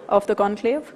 of the conclave.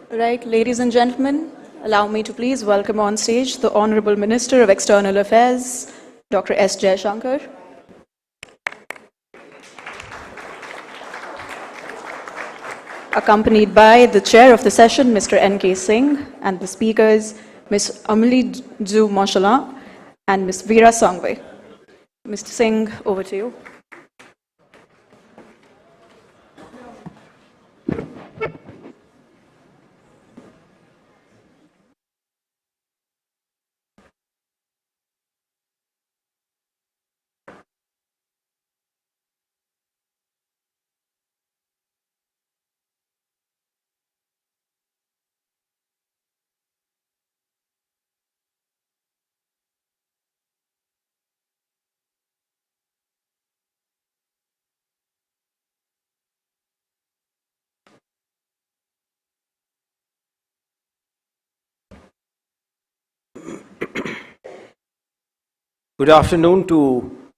Right, ladies and gentlemen, allow me to please welcome on stage the Honorable Minister of External Affairs, Dr. S. Jaishankar. Accompanied by the Chair of the session, Mr. N.K. Singh, and the speakers, Ms. Amelie Dzu Monchalin and Ms. Veera Sangve. Mr. Singh, over to you. Good afternoon to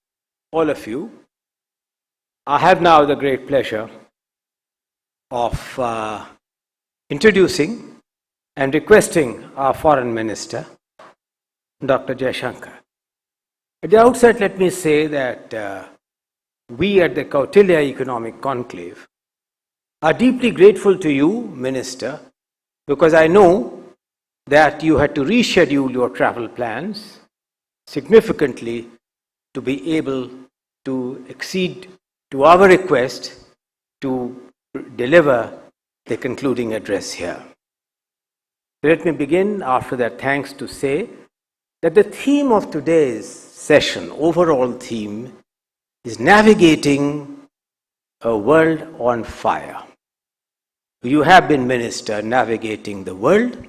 all of you. I have now the great pleasure of introducing and requesting our Foreign Minister, Dr. Jaishankar. At the outset, let me say that we at the Kautilya Economic Conclave are deeply grateful to you, Minister, because I know that you had to reschedule your travel plans significantly to be able to accede to our request to deliver the concluding address here. Let me begin after that thanks to say that the theme of today's session, overall theme, is navigating a world on fire. You have been, Minister, navigating the world,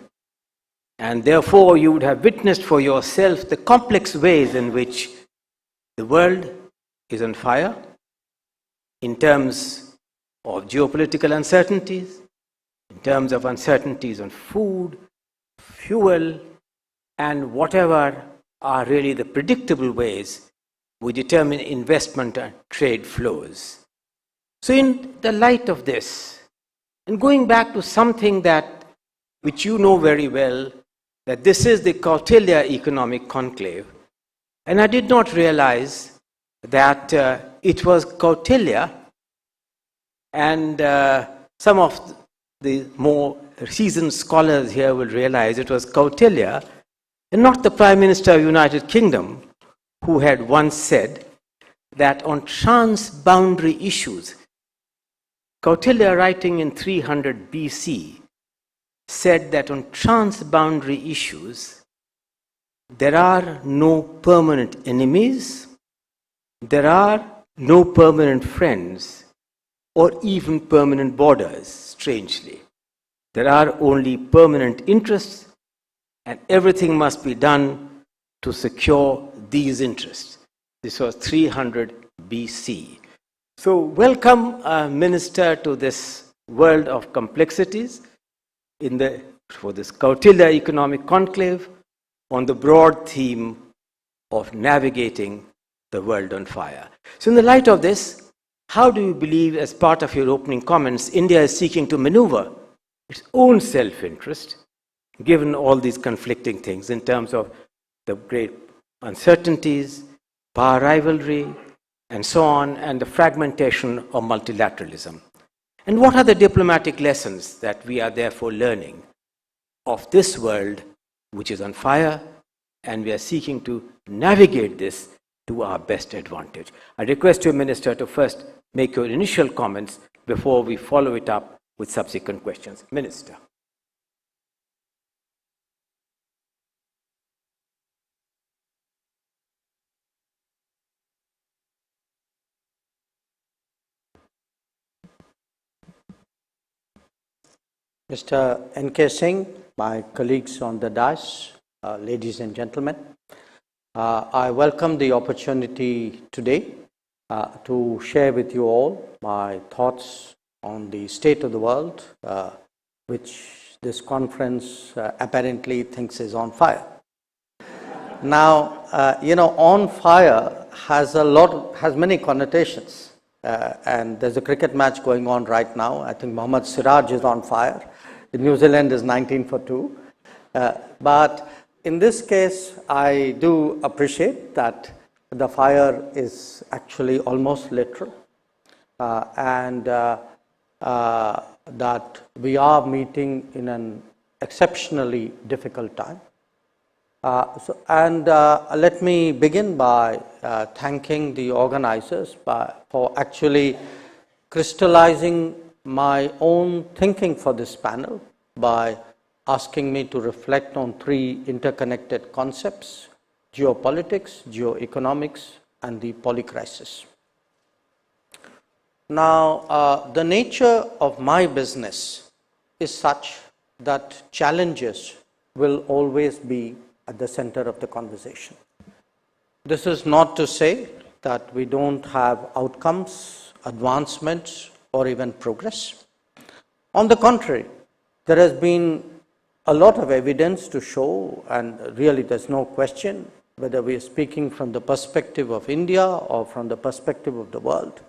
and therefore you would have witnessed for yourself the complex ways in which the world is on fire in terms of geopolitical uncertainties, in terms of uncertainties on food, fuel, and whatever are really the predictable ways we determine investment and trade flows. So in the light of this, and going back to something that which you know very well, that this is the Kautilya Economic Conclave, and I did not realize that it was Kautilya, and some of the more seasoned scholars here will realize it was Kautilya and not the Prime Minister of the United Kingdom who had once said that on transboundary issues, Kautilya, writing in 300 BC, said that on transboundary issues, there are no permanent enemies, there are no permanent friends, or even permanent borders, strangely. There are only permanent interests, and everything must be done to secure these interests. This was 300 BC. So, welcome, Minister, to this world of complexities for this Kautilya Economic Conclave on the broad theme of navigating the world on fire. So, in the light of this, how do you believe, as part of your opening comments, India is seeking to maneuver its own self-interest, given all these conflicting things in terms of the great uncertainties, power rivalry, and so on, and the fragmentation of multilateralism? And what are the diplomatic lessons that we are therefore learning of this world which is on fire, and we are seeking to navigate this to our best advantage? I request you, Minister, to first make your initial comments before we follow it up with subsequent questions. Minister. Mr. N.K. Singh, my colleagues on the dais, ladies and gentlemen, I welcome the opportunity today to share with you all my thoughts on the state of the world, which this conference apparently thinks is on fire. Now, on fire has many connotations. And there's a cricket match going on right now. I think Mohammad Siraj is on fire. New Zealand is 19 for 2. But in this case, I do appreciate that the fire is actually almost literal, and that we are meeting in an exceptionally difficult time. Let me begin by thanking the organizers for actually crystallizing my own thinking for this panel by asking me to reflect on 3 interconnected concepts: geopolitics, geoeconomics, and the polycrisis. Now, the nature of my business is such that challenges will always be at the center of the conversation. This is not to say that we don't have outcomes, advancements, or even progress. On the contrary, there has been a lot of evidence to show, and really there's no question whether we are speaking from the perspective of India or from the perspective of the world,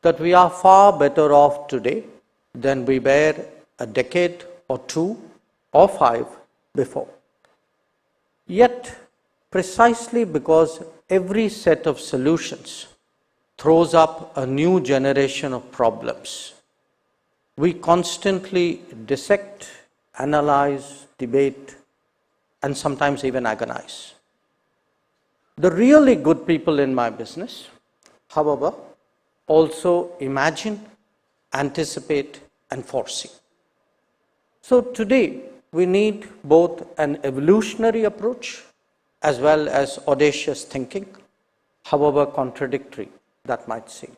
that we are far better off today than we were a decade or 2 or 5 before. Yet, precisely because every set of solutions throws up a new generation of problems, we constantly dissect, analyze, debate, and sometimes even agonize. The really good people in my business, however, also imagine, anticipate, and foresee. So today, we need both an evolutionary approach as well as audacious thinking, however contradictory that might seem.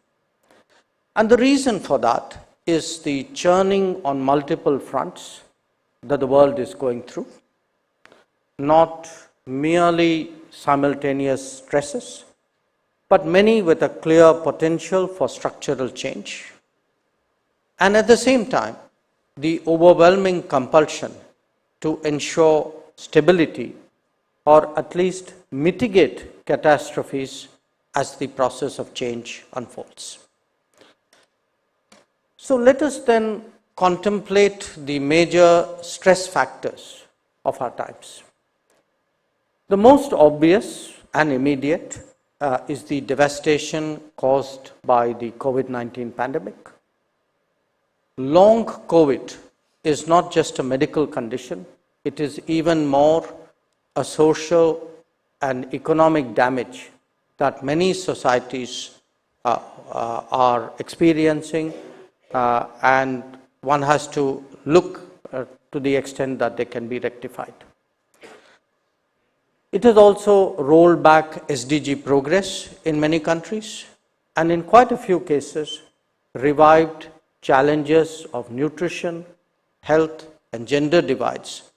And the reason for that is the churning on multiple fronts that the world is going through, not merely simultaneous stresses, but many with a clear potential for structural change, and at the same time, the overwhelming compulsion to ensure stability or at least mitigate catastrophes as the process of change unfolds. So let us then contemplate the major stress factors of our times. The most obvious and immediate is the devastation caused by the COVID-19 pandemic. Long COVID is not just a medical condition, it is even more a social and economic damage that many societies are experiencing, and one has to look to the extent that they can be rectified. It has also rolled back SDG progress in many countries and in quite a few cases revived challenges of nutrition, health and gender divides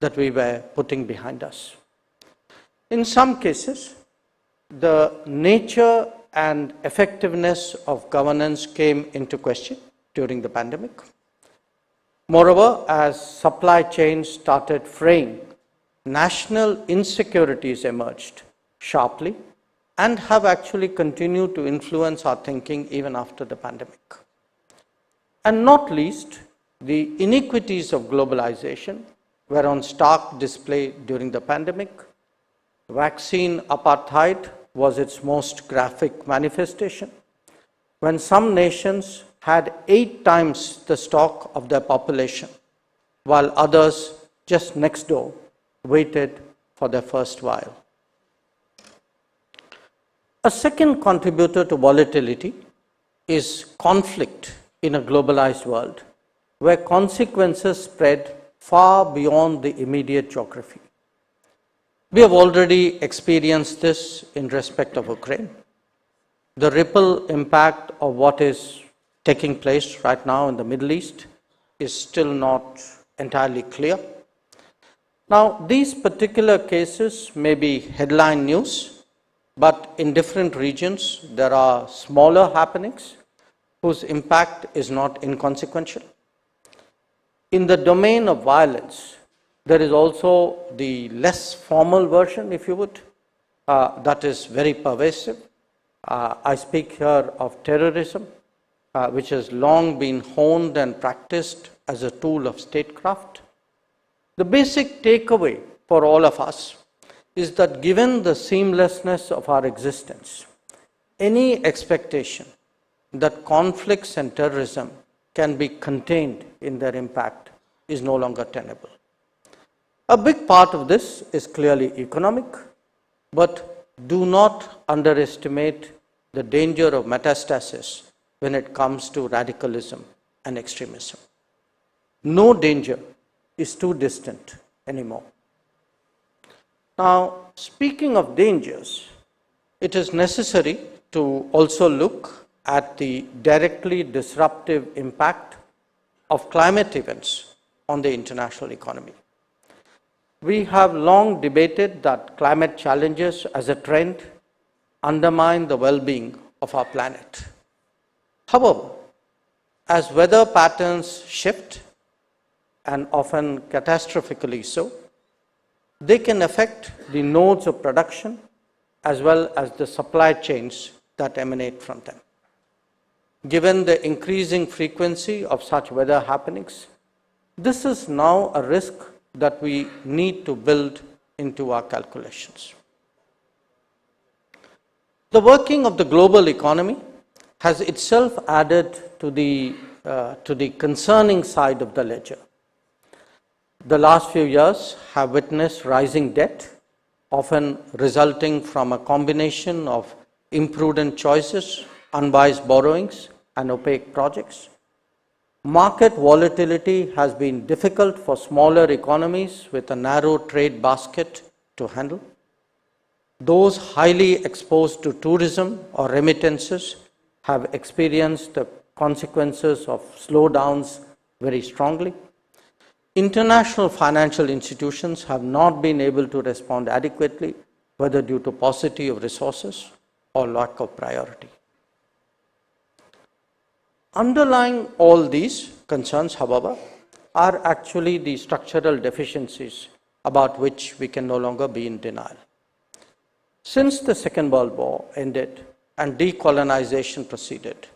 that we were putting behind us. In some cases, the nature and effectiveness of governance came into question during the pandemic. Moreover, as supply chains started fraying, national insecurities emerged sharply and have actually continued to influence our thinking even after the pandemic. And not least, the inequities of globalization were on stark display during the pandemic. Vaccine apartheid was its most graphic manifestation, when some nations had 8 times the stock of their population, while others just next door waited for their first vial. A second contributor to volatility is conflict in a globalized world, where consequences spread far beyond the immediate geography. We have already experienced this in respect of Ukraine. The ripple impact of what is taking place right now in the Middle East is still not entirely clear. Now, these particular cases may be headline news, but in different regions there are smaller happenings whose impact is not inconsequential. In the domain of violence, there is also the less formal version, if you would, that is very pervasive. I speak here of terrorism, which has long been honed and practiced as a tool of statecraft. The basic takeaway for all of us is that given the seamlessness of our existence, any expectation that conflicts and terrorism can be contained in their impact is no longer tenable. A big part of this is clearly economic, but do not underestimate the danger of metastasis when it comes to radicalism and extremism. No danger is too distant anymore. Now, speaking of dangers, it is necessary to also look at the directly disruptive impact of climate events on the international economy. We have long debated that climate challenges as a trend undermine the well-being of our planet. However, as weather patterns shift, and often catastrophically so, they can affect the nodes of production as well as the supply chains that emanate from them. Given the increasing frequency of such weather happenings, this is now a risk that we need to build into our calculations. The working of the global economy has itself added to the concerning side of the ledger. The last few years have witnessed rising debt, often resulting from a combination of imprudent choices, unwise borrowings, and opaque projects. Market volatility has been difficult for smaller economies with a narrow trade basket to handle. Those highly exposed to tourism or remittances have experienced the consequences of slowdowns very strongly. International financial institutions have not been able to respond adequately, whether due to paucity of resources or lack of priority. Underlying all these concerns, however, are actually the structural deficiencies about which we can no longer be in denial. Since the Second World War ended and decolonization proceeded,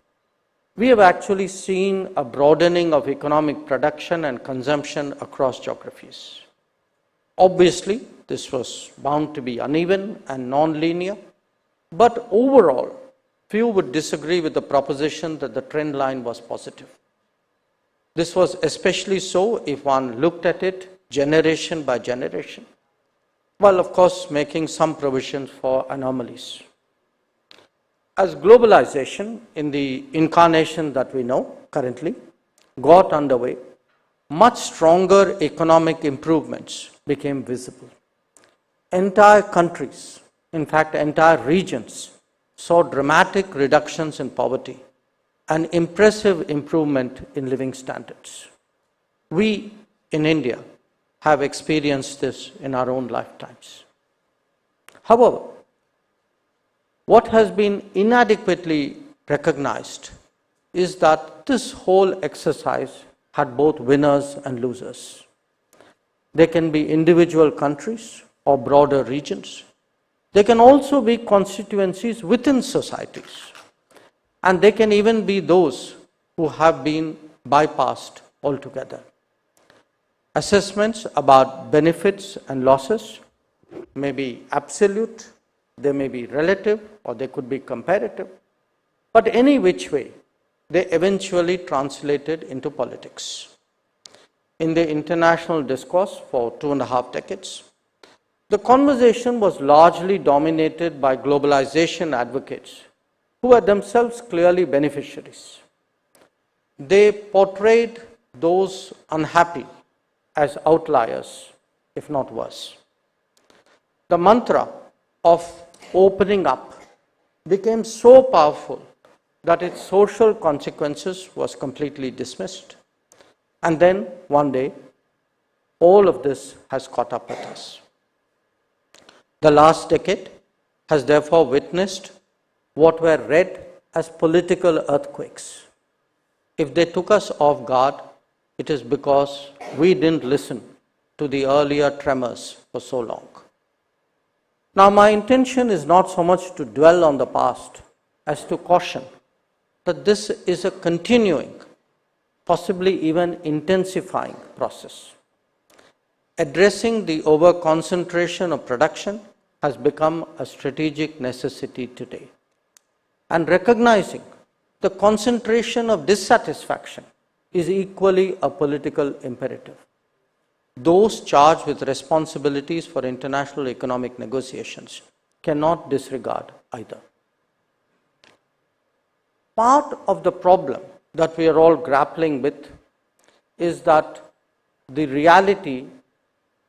we have actually seen a broadening of economic production and consumption across geographies. Obviously, this was bound to be uneven and non-linear, but overall, few would disagree with the proposition that the trend line was positive. This was especially so if one looked at it generation by generation, while of course making some provisions for anomalies. As globalization in the incarnation that we know currently got underway, much stronger economic improvements became visible. entire countries, in fact, entire regions, saw dramatic reductions in poverty and impressive improvement in living standards. We in India have experienced this in our own lifetimes. However, what has been inadequately recognized is that this whole exercise had both winners and losers. They can be individual countries or broader regions. They can also be constituencies within societies. And they can even be those who have been bypassed altogether. Assessments about benefits and losses may be absolute, they may be relative, or they could be comparative. But any which way, they eventually translated into politics. In the international discourse for 2.5 decades, the conversation was largely dominated by globalization advocates who were themselves clearly beneficiaries. They portrayed those unhappy as outliers, if not worse. The mantra of opening up became so powerful that its social consequences was completely dismissed. And then, one day, all of this has caught up with us. The last decade has therefore witnessed what were read as political earthquakes. If they took us off guard, it is because we didn't listen to the earlier tremors for so long. Now, my intention is not so much to dwell on the past as to caution that this is a continuing, possibly even intensifying process. Addressing the over-concentration of production has become a strategic necessity today. And recognizing the concentration of dissatisfaction is equally a political imperative. Those charged with responsibilities for international economic negotiations cannot disregard either. Part of the problem that we are all grappling with is that the reality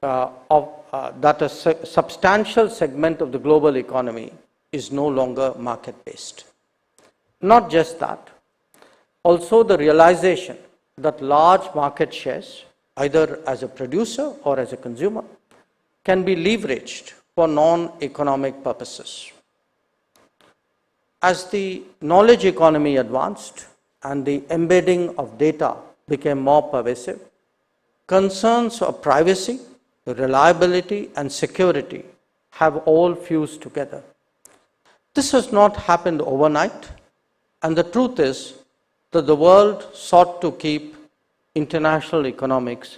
that a substantial segment of the global economy is no longer market-based. Not just that, also the realization that large market shares, either as a producer or as a consumer, can be leveraged for non-economic purposes. As the knowledge economy advanced and the embedding of data became more pervasive, concerns of privacy, reliability, and security have all fused together. This has not happened overnight, and the truth is that the world sought to keep international economics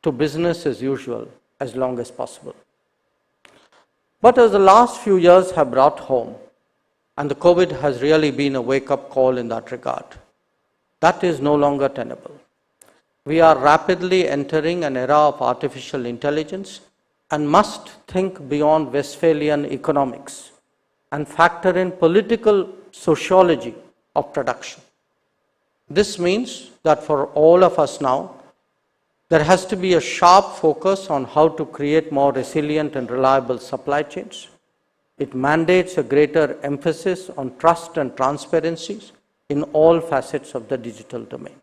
to business as usual as long as possible. But as the last few years have brought home, and the COVID has really been a wake-up call in that regard, that is no longer tenable. We are rapidly entering an era of artificial intelligence and must think beyond Westphalian economics and factor in political sociology of production. This means that for all of us now, there has to be a sharp focus on how to create more resilient and reliable supply chains. It mandates a greater emphasis on trust and transparency in all facets of the digital domain.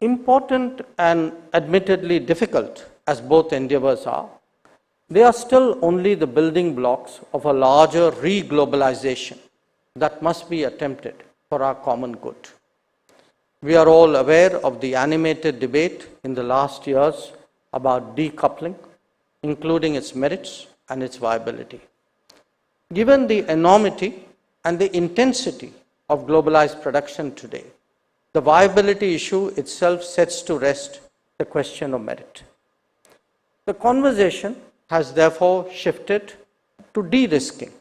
Important and admittedly difficult as both endeavors are, they are still only the building blocks of a larger re-globalization that must be attempted for our common good. We are all aware of the animated debate in the last years about decoupling, including its merits and its viability. Given the enormity and the intensity of globalized production today, the viability issue itself sets to rest the question of merit. The conversation has therefore shifted to de-risking,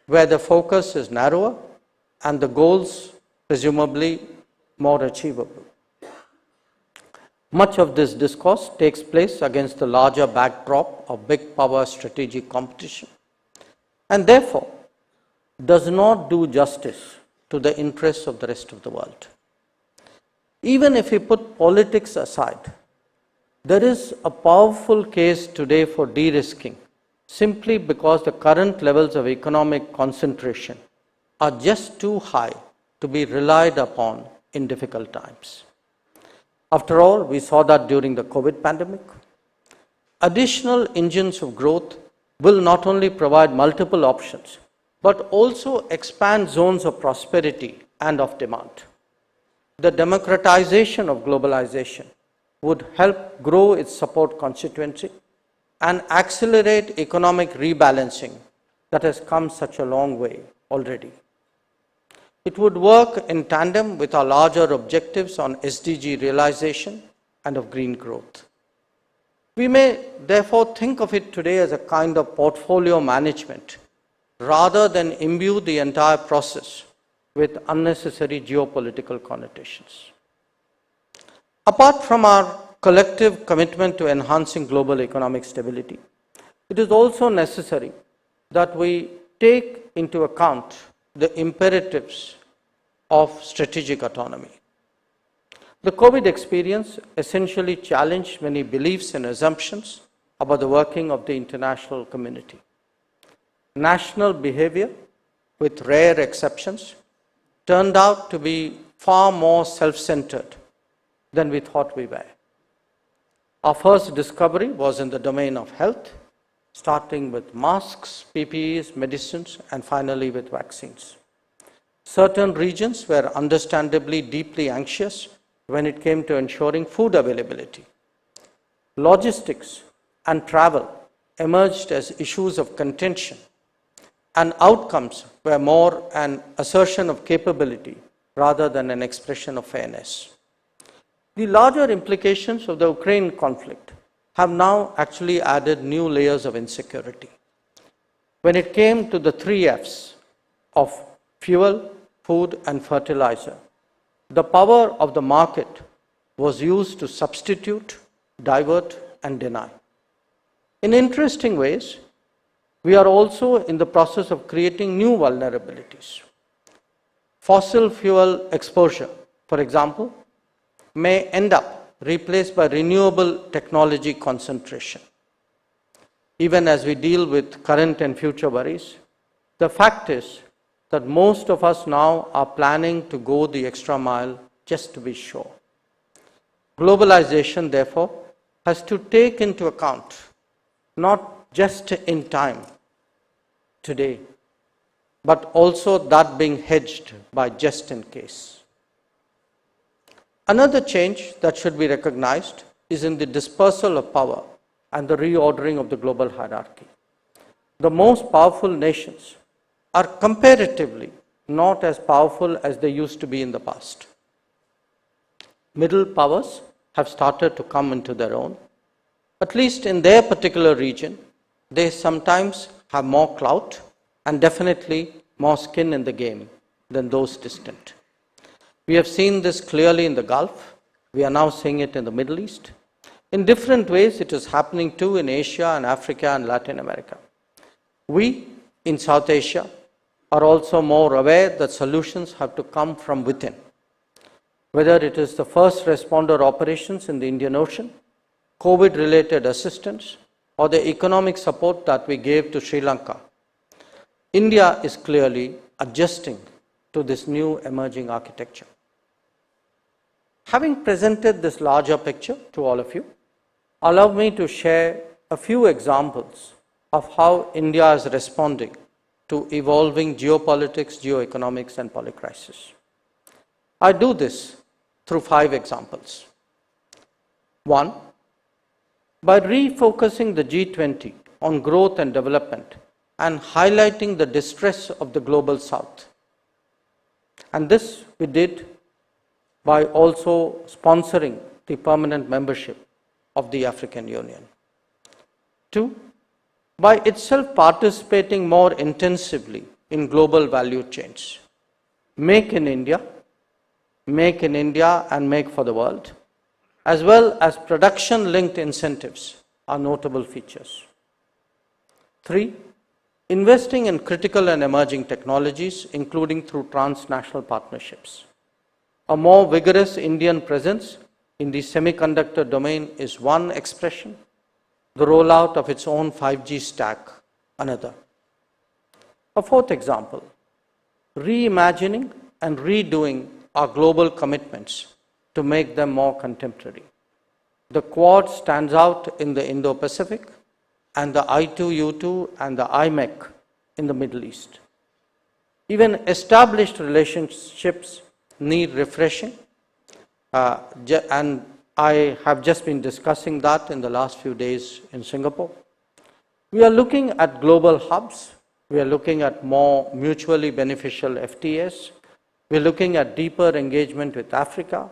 where the focus is narrower and the goals presumably more achievable. Much of this discourse takes place against the larger backdrop of big power strategic competition, and therefore does not do justice to the interests of the rest of the world. Even if we put politics aside, There is a powerful case today for de-risking simply because the current levels of economic concentration are just too high to be relied upon in difficult times. After all, we saw that during the COVID pandemic. Additional engines of growth will not only provide multiple options, but also expand zones of prosperity and of demand. The democratization of globalization would help grow its support constituency and accelerate economic rebalancing that has come such a long way already. It would work in tandem with our larger objectives on SDG realization and of green growth. We may therefore think of it today as a kind of portfolio management rather than imbue the entire process with unnecessary geopolitical connotations. Apart from our collective commitment to enhancing global economic stability, it is also necessary that we take into account the imperatives of strategic autonomy. The COVID experience essentially challenged many beliefs and assumptions about the working of the international community. National behavior, with rare exceptions, turned out to be far more self-centered than we thought we were. Our first discovery was in the domain of health, starting with masks, PPEs, medicines, and finally with vaccines. Certain regions were understandably deeply anxious when it came to ensuring food availability. Logistics and travel emerged as issues of contention, and outcomes were more an assertion of capability rather than an expression of fairness. The larger implications of the Ukraine conflict have now actually added new layers of insecurity. When it came to the 3 F's of fuel, food, and fertilizer, the power of the market was used to substitute, divert, and deny. In interesting ways, we are also in the process of creating new vulnerabilities. Fossil fuel exposure, for example, may end up replaced by renewable technology concentration. Even as we deal with current and future worries, the fact is that most of us now are planning to go the extra mile just to be sure. Globalization, therefore, has to take into account not just in time, today, but also that being hedged by just in case. Another change that should be recognized is in the dispersal of power and the reordering of the global hierarchy. The most powerful nations are comparatively not as powerful as they used to be in the past. Middle powers have started to come into their own. At least in their particular region, they sometimes have more clout and definitely more skin in the game than those distant. We have seen this clearly in the Gulf. We are now seeing it in the Middle East. In different ways, it is happening too in Asia and Africa and Latin America. We, in South Asia, are also more aware that solutions have to come from within. Whether it is the first responder operations in the Indian Ocean, COVID-related assistance, or the economic support that we gave to Sri Lanka, India is clearly adjusting to this new emerging architecture. Having presented this larger picture to all of you, allow me to share a few examples of how India is responding to evolving geopolitics, geoeconomics, and polycrisis. I do this through 5 examples. 1. By refocusing the G20 on growth and development and highlighting the distress of the global south. And this we did by also sponsoring the permanent membership of the African Union. 2. By itself participating more intensively in global value chains. Make in India and make for the world, as well as production-linked incentives are notable features. 3. Investing in critical and emerging technologies, including through transnational partnerships. A more vigorous Indian presence in the semiconductor domain is one expression, the rollout of its own 5G stack another. A fourth example, reimagining and redoing our global commitments to make them more contemporary. The Quad stands out in the Indo-Pacific, and the I2U2 and the IMEC in the Middle East. Even established relationships need refreshing, and I have just been discussing that in the last few days in Singapore. We are looking at global hubs. We are looking at more mutually beneficial FTAs. We are looking at deeper engagement with Africa,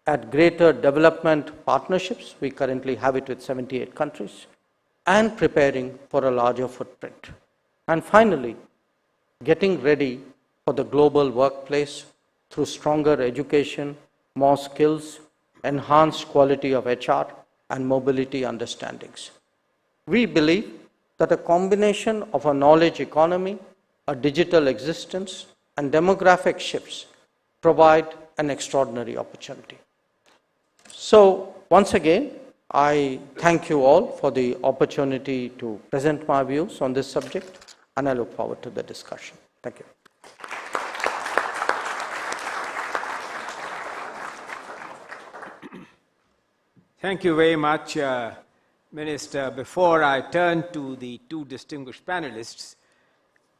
at greater development partnerships. We currently have it with 78 countries, and preparing for a larger footprint. And finally, getting ready for the global workplace through stronger education, more skills, enhanced quality of HR, and mobility understandings. We believe that a combination of a knowledge economy, a digital existence, and demographic shifts provide an extraordinary opportunity. So, once again, I thank you all for the opportunity to present my views on this subject, and I look forward to the discussion. Thank you. Thank you very much, Minister. Before I turn to the two distinguished panelists,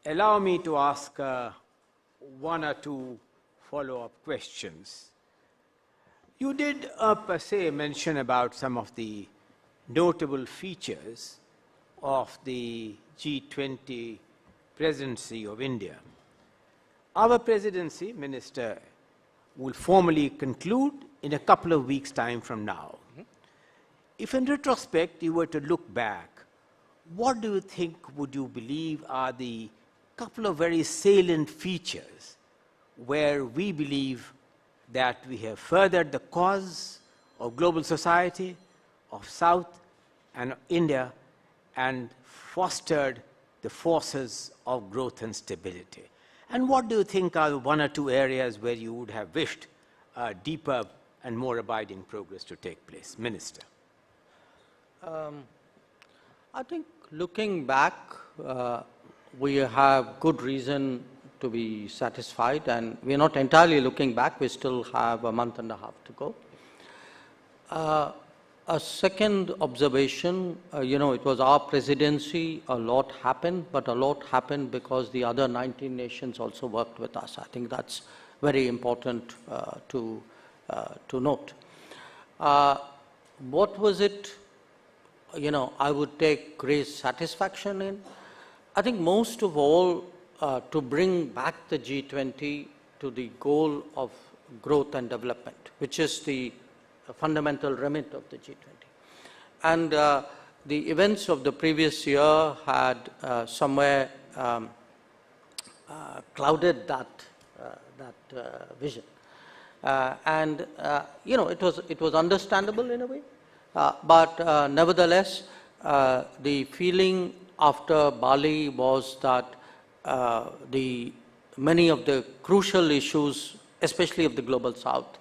allow me to ask one or two follow-up questions. You did per se mention about some of the notable features of the G20 presidency of India. Our presidency, Minister, will formally conclude in a couple of weeks' time from now. If in retrospect you were to look back, what do you think would you believe are the couple of very salient features where we believe that we have furthered the cause of global society, of South and India, and fostered the forces of growth and stability? And what do you think are the one or two areas where you would have wished deeper and more abiding progress to take place? Minister. I think looking back, we have good reason to be satisfied, and we are not entirely looking back. We still have a month and a half to go. A second observation, it was our presidency, a lot happened, but a lot happened because the other 19 nations also worked with us. I think that's very important to note. What was it, I would take great satisfaction in? I think most of all, to bring back the G20 to the goal of growth and development, which is the fundamental remit of the G20. And the events of the previous year had somewhere clouded that vision. It was understandable in a way, but nevertheless, the feeling after Bali was that many of the crucial issues, especially of the global South,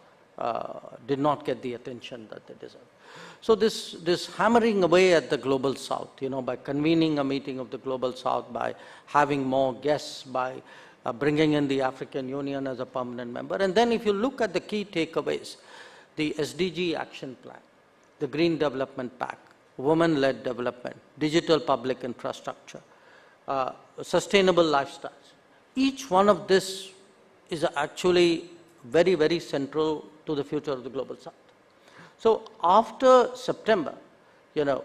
did not get the attention that they deserve. So this hammering away at the global South, by convening a meeting of the global South, by having more guests, by bringing in the African Union as a permanent member. And then if you look at the key takeaways, the SDG action plan, the Green Development Pact, women-led development, digital public infrastructure, sustainable lifestyles. Each one of this is actually very, very central to the future of the global South. So after September, it's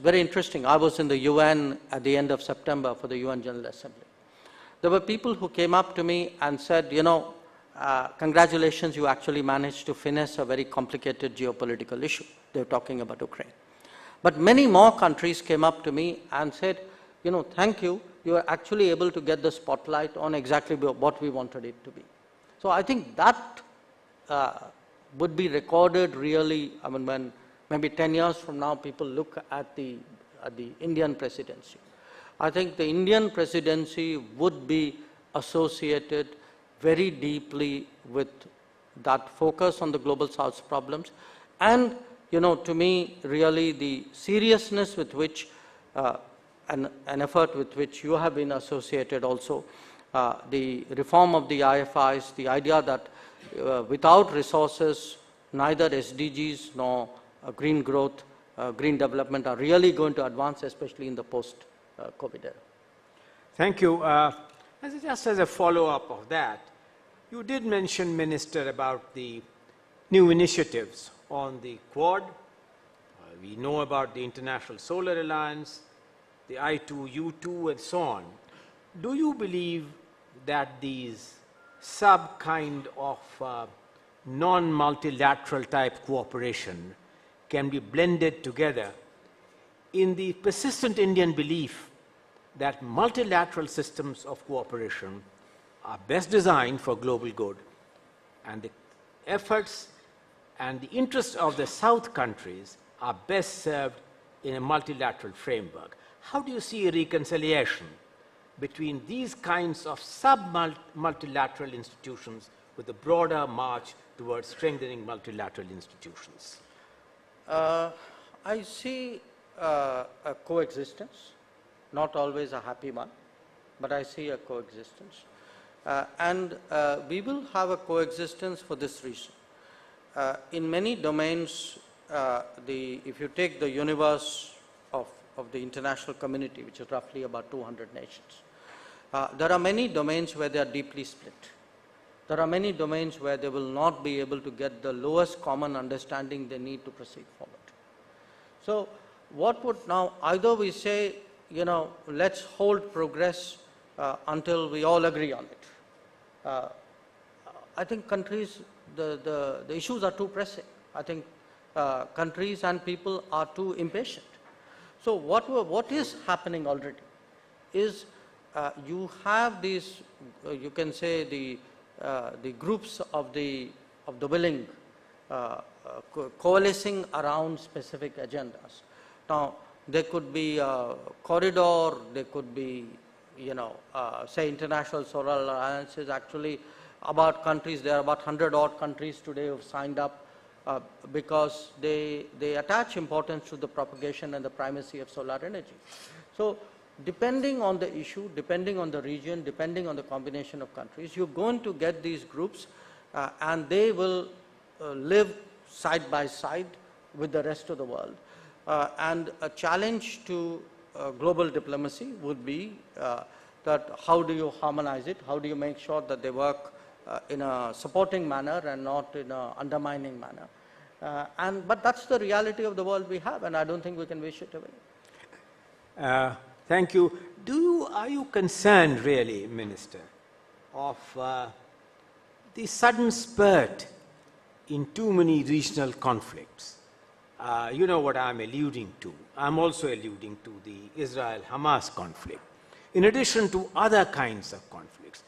very interesting. I was in the UN at the end of September for the UN General Assembly. There were people who came up to me and said, congratulations, you actually managed to finesse a very complicated geopolitical issue. They're talking about Ukraine. But many more countries came up to me and said, thank you, you are actually able to get the spotlight on exactly what we wanted it to be. So I think that would be recorded really, when maybe 10 years from now people look at the Indian presidency. I think the Indian presidency would be associated very deeply with that focus on the global south's problems, and to me really the seriousness with which an effort with which you have been associated also, the reform of the IFIs, the idea that without resources neither SDGs nor green growth, green development are really going to advance, especially in the post-COVID era. Thank you. Just as a follow-up of that, you did mention, Minister, about the new initiatives on the Quad. We know about the International Solar Alliance, the I2U2, and so on. Do you believe that these sub-kind of non-multilateral type cooperation can be blended together in the persistent Indian belief that multilateral systems of cooperation are best designed for global good, and the efforts and the interests of the South countries are best served in a multilateral framework? How do you see a reconciliation between these kinds of sub-multilateral institutions with a broader march towards strengthening multilateral institutions? I see a coexistence, not always a happy one, but I see a coexistence. And we will have a coexistence for this reason. In many domains, if you take the universe of the international community, which is roughly about 200 nations, there are many domains where they are deeply split. There are many domains where they will not be able to get the lowest common understanding they need to proceed forward. So what would now, either we say, let's hold progress until we all agree on it. I think countries, the issues are too pressing. I think countries and people are too impatient. So what is happening already is you have these, you can say the groups of the willing coalescing around specific agendas. Now, there could be a corridor, there could be, say International Solar Alliance is actually about countries, there are about 100 odd countries today who have signed up because they attach importance to the propagation and the primacy of solar energy. So, depending on the issue, depending on the region, depending on the combination of countries, you're going to get these groups and they will live side by side with the rest of the world. And a challenge to global diplomacy would be that how do you harmonize it, how do you make sure that they work in a supporting manner and not in an undermining manner. But that's the reality of the world we have, and I don't think we can wish it away. Thank you. Are you concerned really, Minister, of the sudden spurt in too many regional conflicts? You know what I'm alluding to. I'm also alluding to the Israel-Hamas conflict, in addition to other kinds of conflicts.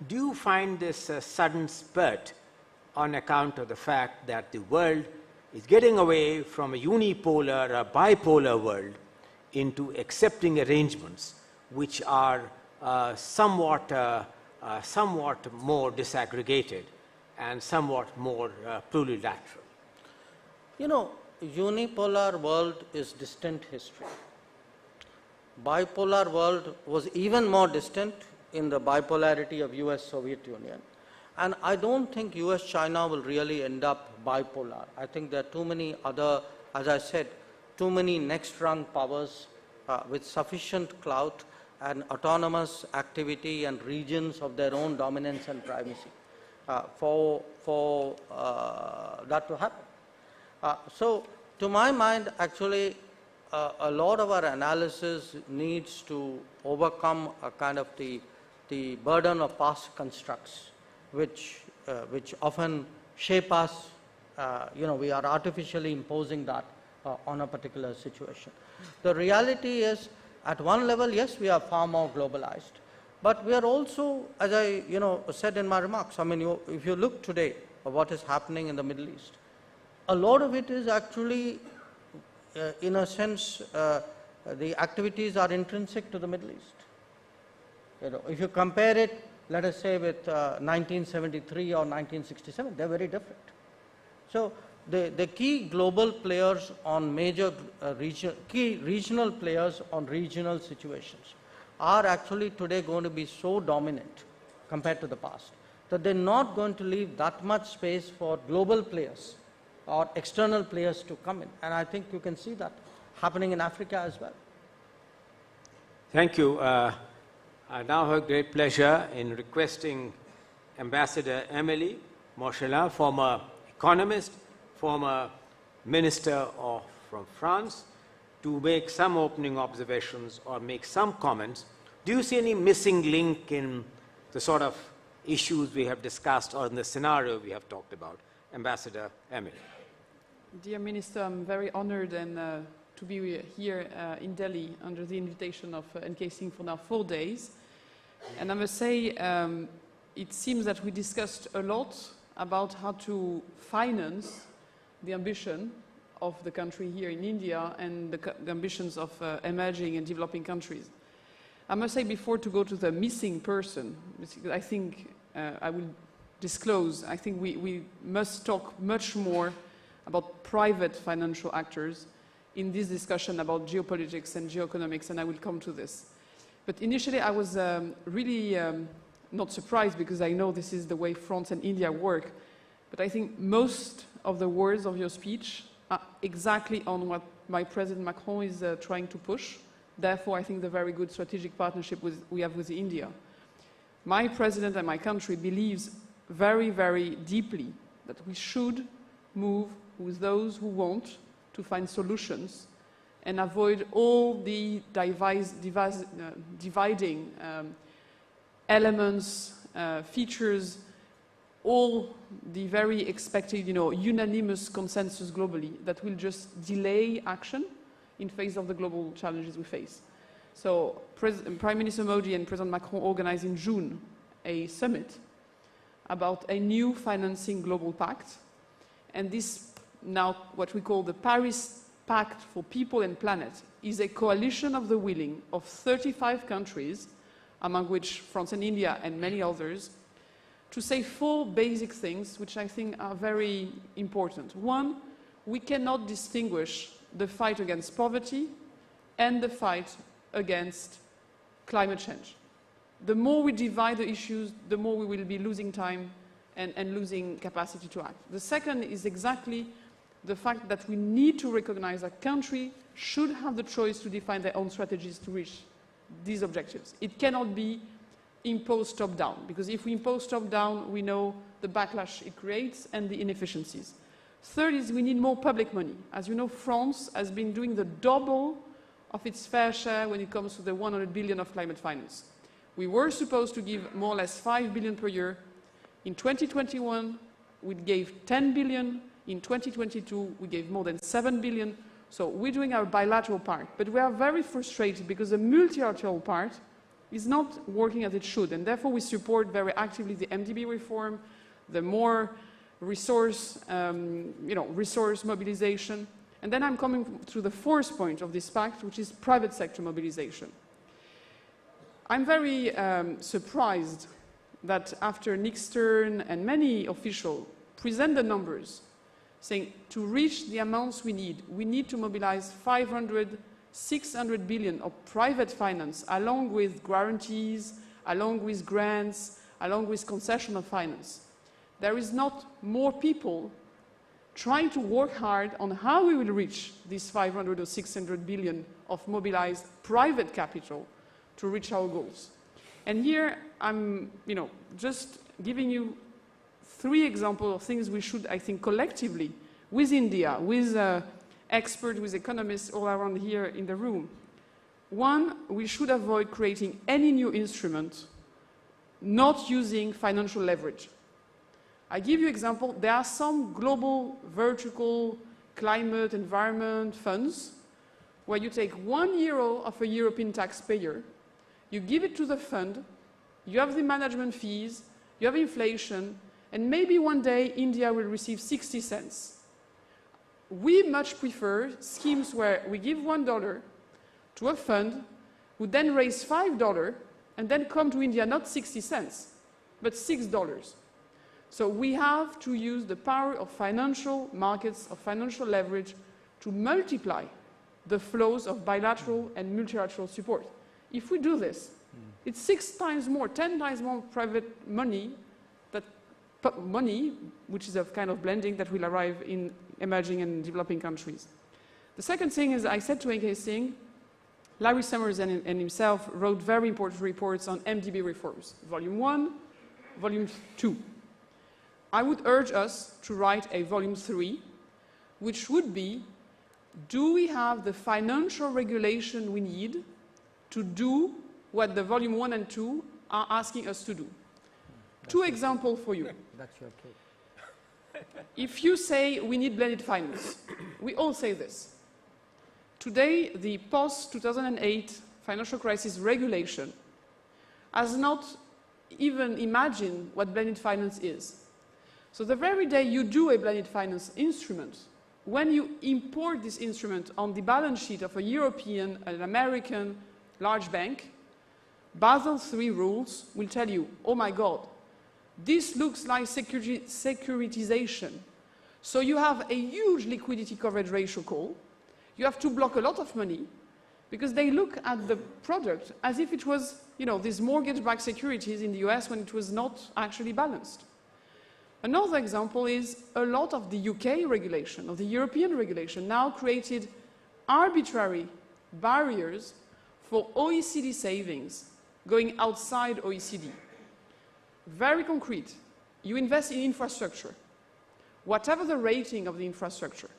Do you find this sudden spurt on account of the fact that the world is getting away from a unipolar, a bipolar world into accepting arrangements which are somewhat more disaggregated and somewhat more plurilateral? Unipolar world is distant history. Bipolar world was even more distant in the bipolarity of US-Soviet Union. And I don't think US-China will really end up bipolar. I think there are too many other, as I said, too many next-rung powers with sufficient clout and autonomous activity and regions of their own dominance and primacy for that to happen. So, to my mind, actually, a lot of our analysis needs to overcome a kind of the burden of past constructs, which often shape us. We are artificially imposing that on a particular situation. The reality is, at one level, yes, we are far more globalized, but we are also, as I said in my remarks, I mean, if you look today at what is happening in the Middle East, a lot of it is actually, in a sense, the activities are intrinsic to the Middle East. If you compare it let us say with 1973 or 1967, they're very different. So the key global players on major key regional players on regional situations are actually today going to be so dominant compared to the past that they're not going to leave that much space for global players or external players to come in. And I think you can see that happening in Africa as well. Thank you. I now have great pleasure in requesting Ambassador Emily Monchelin, former economist, former minister from France, to make some opening observations or make some comments. Do you see any missing link in the sort of issues we have discussed or in the scenario we have talked about? Ambassador Emily. Dear Minister, I'm very honored to be here in Delhi under the invitation of NK Singh for now 4 days. And I must say, it seems that we discussed a lot about how to finance the ambition of the country here in India and the ambitions of emerging and developing countries. I must say, before to go to the missing person, I think I will disclose, I think we must talk much more about private financial actors in this discussion about geopolitics and geoeconomics, and I will come to this. But initially I was really not surprised, because I know this is the way France and India work, but I think most of the words of your speech are exactly on what my President Macron is trying to push. Therefore, I think the very good strategic partnership we have with India. My president and my country believes very, very deeply that we should move with those who want to find solutions and avoid all the dividing elements, features, all the very expected, unanimous consensus globally that will just delay action in face of the global challenges we face. So Prime Minister Modi and President Macron organized in June a summit about a new financing global pact. And this, now what we call the Paris Pact for People and Planet, is a coalition of the willing of 35 countries, among which France and India and many others, to say 4 basic things which I think are very important. One, we cannot distinguish the fight against poverty and the fight against climate change. The more we divide the issues, the more we will be losing time and losing capacity to act. The second is exactly the fact that we need to recognize that countries should have the choice to define their own strategies to reach these objectives. It cannot be imposed top-down, because if we impose top-down, we know the backlash it creates and the inefficiencies. Third is we need more public money. As you know, France has been doing the double of its fair share when it comes to the 100 billion of climate finance. We were supposed to give more or less 5 billion per year. In 2021, we gave 10 billion. In 2022, we gave more than 7 billion. So we're doing our bilateral part. But we are very frustrated because the multilateral part is not working as it should. And therefore, we support very actively the MDB reform, the more resource, resource mobilization. And then I'm coming to the 4th point of this pact, which is private sector mobilization. I'm very surprised that after Nick Stern and many officials present the numbers, saying to reach the amounts we need to mobilize 500, 600 billion of private finance, along with guarantees, along with grants, along with concessional finance. There is not more people trying to work hard on how we will reach this 500 or 600 billion of mobilized private capital to reach our goals. And here I'm, just giving you 3 examples of things we should, I think, collectively, with India, with experts, with economists all around here in the room. One, we should avoid creating any new instrument not using financial leverage. I give you an example. There are some global vertical climate environment funds where you take €1 of a European taxpayer, you give it to the fund, you have the management fees, you have inflation, and maybe one day India will receive 60 cents. We much prefer schemes where we give $1 to a fund, who then raise $5, and then come to India not 60 cents, but $6. So we have to use the power of financial markets, of financial leverage, to multiply the flows of bilateral and multilateral support. If we do this, it's 6 times more, 10 times more private money, which is a kind of blending that will arrive in emerging and developing countries. The second thing is, I said to N.K. Singh, Larry Summers and himself wrote very important reports on MDB reforms, Volume 1, Volume 2. I would urge us to write a Volume 3, which would be, do we have the financial regulation we need to do what the Volume 1 and 2 are asking us to do? Two examples for you. That's your case. If you say we need blended finance, we all say this. Today, the post-2008 financial crisis regulation has not even imagined what blended finance is. So the very day you do a blended finance instrument, when you import this instrument on the balance sheet of a European, an American large bank, Basel III rules will tell you, oh my God, this looks like securitization. So you have a huge liquidity coverage ratio call. You have to block a lot of money because they look at the product as if it was, these mortgage-backed securities in the US when it was not actually balanced. Another example is a lot of the UK regulation, or the European regulation, now created arbitrary barriers for OECD savings going outside OECD. Very concrete. You invest in infrastructure. Whatever the rating of the infrastructure,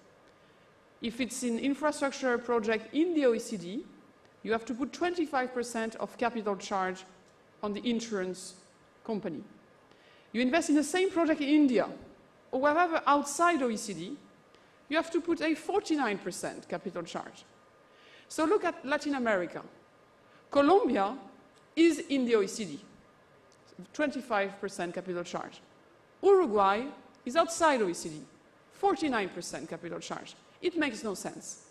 if it's an infrastructure project in the OECD, you have to put 25% of capital charge on the insurance company. You invest in the same project in India, or wherever outside OECD, you have to put a 49% capital charge. So look at Latin America. Colombia is in the OECD, 25% capital charge. Uruguay is outside OECD, 49% capital charge. It makes no sense.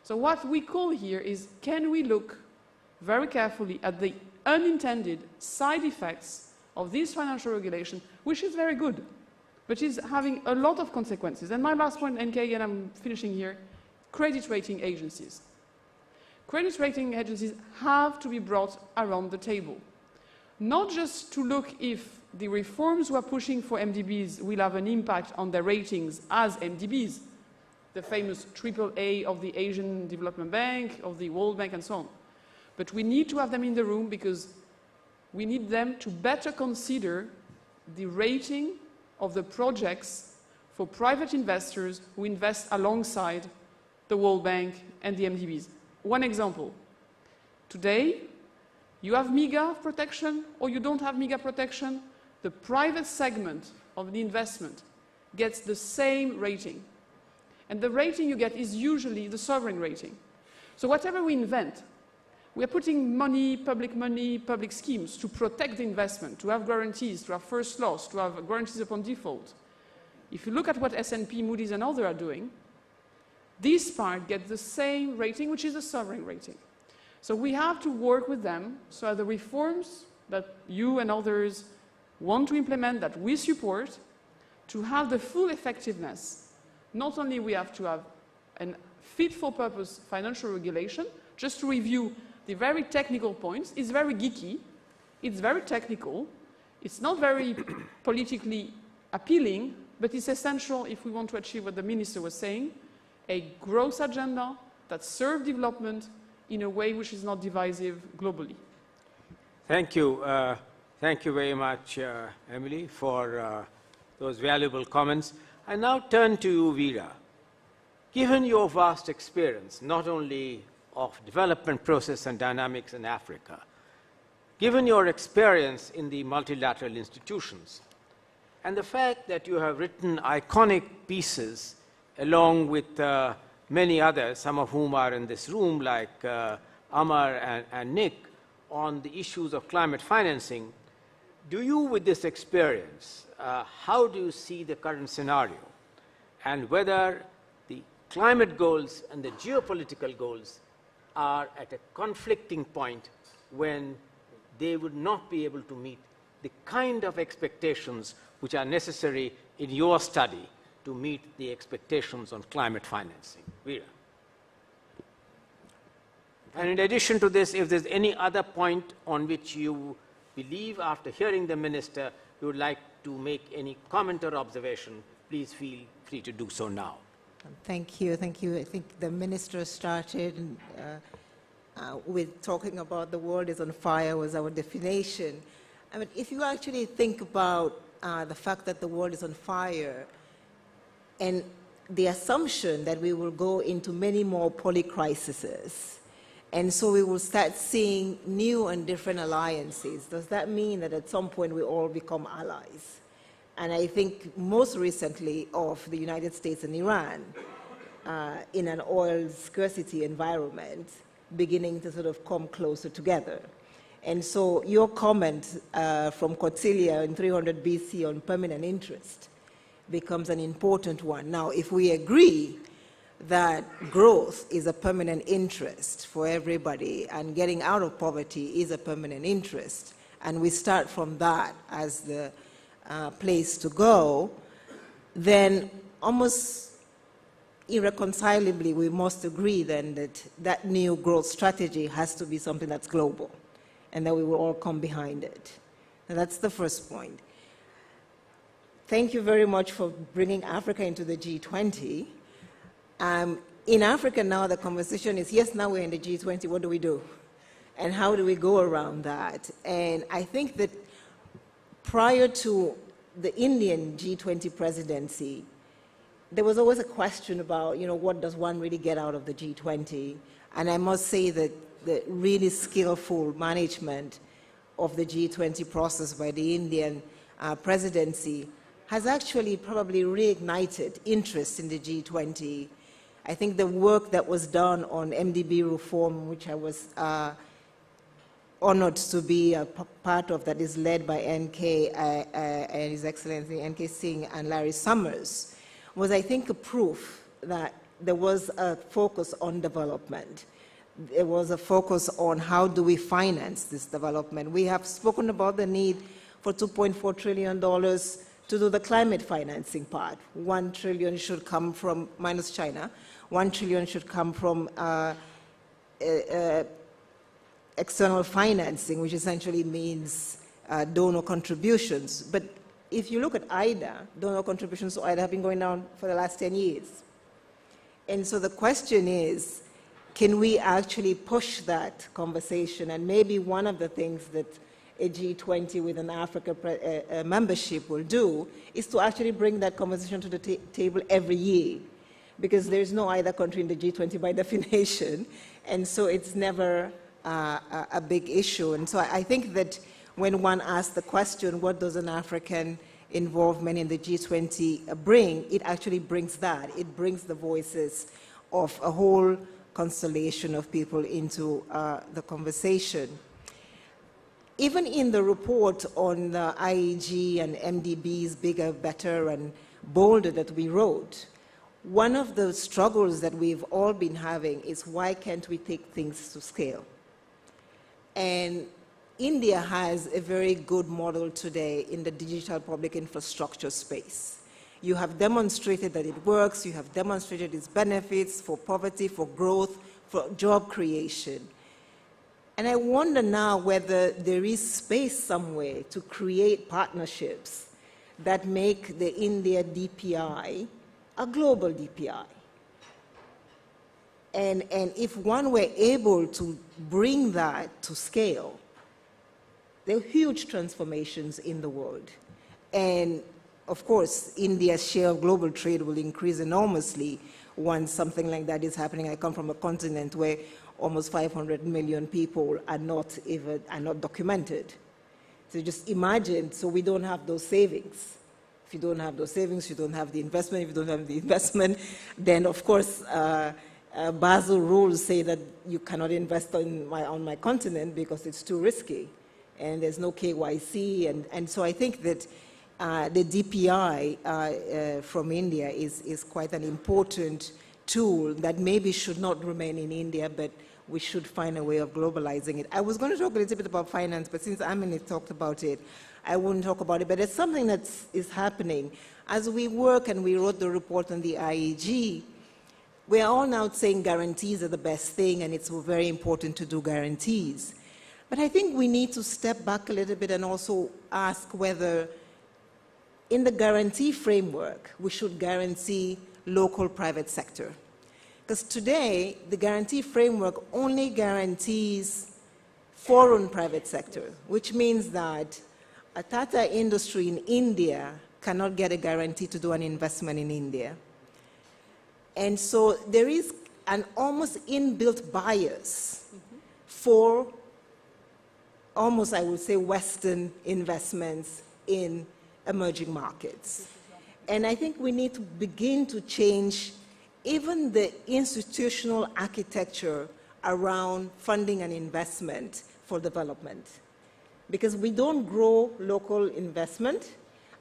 So what we call here is, can we look very carefully at the unintended side effects of this financial regulation, which is very good, but is having a lot of consequences. And my last point, NK, and I'm finishing here, credit rating agencies. Credit rating agencies have to be brought around the table, not just to look if the reforms we're pushing for MDBs will have an impact on their ratings as MDBs, the famous AAA of the Asian Development Bank, of the World Bank, and so on. But we need to have them in the room because we need them to better consider the rating of the projects for private investors who invest alongside the World Bank and the MDBs. One example. Today, you have MIGA protection or you don't have MIGA protection. The private segment of the investment gets the same rating. And the rating you get is usually the sovereign rating. So whatever we invent, we are putting money, public schemes to protect the investment, to have guarantees, to have first loss, to have guarantees upon default. If you look at what S&P, Moody's, and others are doing, this part gets the same rating, which is a sovereign rating. So we have to work with them so the reforms that you and others want to implement, that we support, to have the full effectiveness. Not only we have to have a fit-for-purpose financial regulation, just to review the very technical points. It's very geeky, it's very technical, it's not very politically appealing, but it's essential if we want to achieve what the minister was saying, a growth agenda that serves development in a way which is not divisive globally. Thank you. Thank you very much, Emily, for those valuable comments. I now turn to you, Veera. Given your vast experience, not only of development process and dynamics in Africa, given your experience in the multilateral institutions, and the fact that you have written iconic pieces along with many others, some of whom are in this room, like Amar and Nick, on the issues of climate financing, do you, with this experience, how do you see the current scenario, and whether the climate goals and the geopolitical goals are at a conflicting point when they would not be able to meet the kind of expectations which are necessary in your study to meet the expectations on climate financing? Veera. And in addition to this, if there's any other point on which you believe after hearing the minister you would like to make any comment or observation, please feel free to do so now. Thank you, thank you. I think the minister started with talking about the world is on fire was our definition. I mean, if you actually think about the fact that the world is on fire and the assumption that we will go into many more polycrises, and so we will start seeing new and different alliances, does that mean that at some point we all become allies? And I think most recently of the United States and Iran in an oil scarcity environment beginning to sort of come closer together. And so your comment from Cordelia in 300 BC on permanent interest becomes an important one. Now, if we agree that growth is a permanent interest for everybody and getting out of poverty is a permanent interest, and we start from that as the place to go, then almost irreconcilably we must agree then that that new growth strategy has to be something that's global and that we will all come behind it. And that's the first point. Thank you very much for bringing Africa into the G20. In Africa now, the conversation is, yes, now we're in the G20, what do we do? And how do we go around that? And I think that prior to the Indian G20 presidency, there was always a question about, what does one really get out of the G20? And I must say that the really skillful management of the G20 process by the Indian presidency has actually probably reignited interest in the G20. I think the work that was done on MDB reform, which I was honored to be a part of, that is led by NK and His Excellency NK Singh and Larry Summers, was, I think, a proof that there was a focus on development. There was a focus on how do we finance this development. We have spoken about the need for $2.4 trillion to do the climate financing part. 1 trillion should come from, minus China, 1 trillion should come from external financing, which essentially means donor contributions. But if you look at IDA, donor contributions to IDA have been going down for the last 10 years. And so the question is, can we actually push that conversation? And maybe one of the things that a G20 with an Africa membership will do is to actually bring that conversation to the table every year, because there's no either country in the G20 by definition, and so it's never a big issue. And so I think that when one asks the question, what does an African involvement in the G20 bring, it actually brings that. It brings the voices of a whole constellation of people into the conversation. Even in the report on the IEG and MDB's Bigger, Better, and Bolder that we wrote, one of the struggles that we've all been having is why can't we take things to scale? And India has a very good model today in the digital public infrastructure space. You have demonstrated that it works, you have demonstrated its benefits for poverty, for growth, for job creation. And I wonder now whether there is space somewhere to create partnerships that make the India DPI a global DPI. And if one were able to bring that to scale, there are huge transformations in the world. And of course, India's share of global trade will increase enormously once something like that is happening. I come from a continent where almost 500 million people are not documented. So just imagine, so we don't have those savings. If you don't have those savings, you don't have the investment. If you don't have the investment, then of course, Basel rules say that you cannot invest on my continent because it's too risky, and there's no KYC, and so I think that the DPI from India is quite an important tool that maybe should not remain in India, but we should find a way of globalizing it. I was going to talk a little bit about finance, but since Amini talked about it, I wouldn't talk about it, but it's something that is happening. As we work, and we wrote the report on the IEG, we are all now saying guarantees are the best thing, and it's very important to do guarantees. But I think we need to step back a little bit and also ask whether in the guarantee framework, we should guarantee local private sector. Because today, the guarantee framework only guarantees foreign private sector, which means that a Tata industry in India cannot get a guarantee to do an investment in India. And so there is an almost inbuilt bias for almost, I would say, Western investments in emerging markets. And I think we need to begin to change even the institutional architecture around funding and investment for development. Because we don't grow local investment,